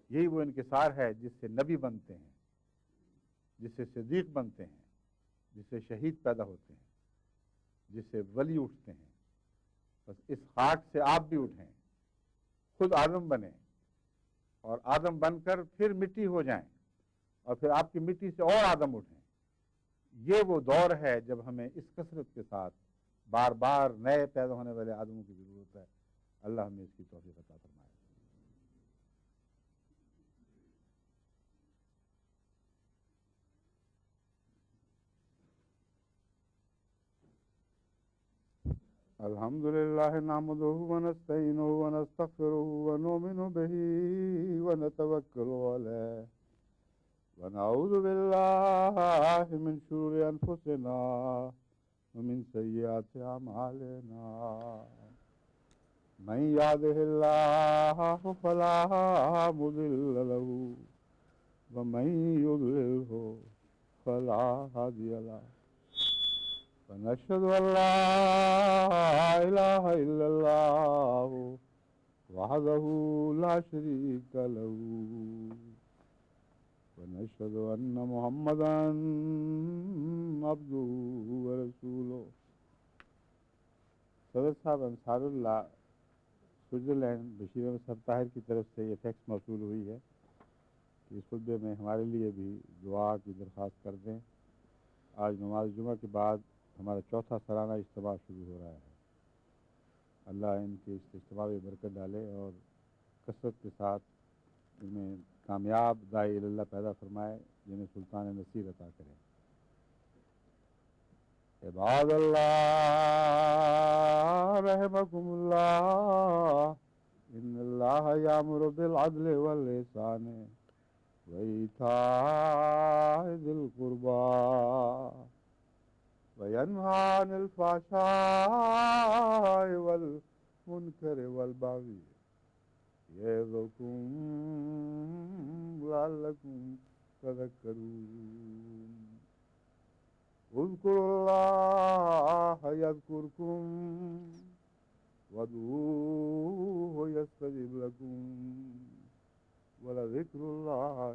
A: یہی وہ انکسار ہے جس سے نبی بنتے ہیں، جس سے صدیق بنتے ہیں، جس سے شہید پیدا ہوتے ہیں، جس سے ولی اٹھتے ہیں۔ بس اس خاک سے آپ بھی اٹھیں، خود آدم بنیں، اور آدم بن کر پھر مٹی ہو جائیں، اور پھر آپ کی مٹی سے اور آدم اٹھیں۔ یہ وہ دور ہے جب ہمیں اس کثرت کے ساتھ بار بار نئے پیدا ہونے والے آدموں کی ضرورت ہے۔ اللہ ہمیں اس کی توفیق عطا فرمائے۔ الحمد لله نحمده ونستعينه ونستغفره ونؤمن به ونتوكل عليه ونعوذ بالله من شرور أنفسنا ومن سيئات أعمالنا من يهده الله فلا مضل له ومن يضلله فلا هادي له ونشهد أن لا إله إلا الله وحده لا شريك له ونشهد أن محمدا عبده ورسوله۔ صدر صاحب انصار اللہ سوئٹزرلینڈ بشیر احمد صاحب طاہر کی طرف سے یہ ٹیکس موصول ہوئی ہے کہ اس خطبے میں ہمارے لیے بھی دعا کی درخواست کر دیں۔ آج نماز جمعہ کے بعد ہمارا چوتھا سالانہ اجتماع شروع ہو رہا ہے۔ اللہ ان کے اس اجتماع میں برکت ڈالے اور کثرت کے ساتھ ان میں کامیاب داعی اللہ پیدا فرمائے، جنہیں سلطان نصیر عطا کرے۔ عباد اللہ رحمکم اللہ، ان اللہ یامر بالعدل والإحسان وإیتاء ذی القربى وینہی عن الفحشاء والمنکر والبغی یعظکم لعلکم تذكرون اذكروا الله يذكركم وادعوه يستجب لكم ولذكر الله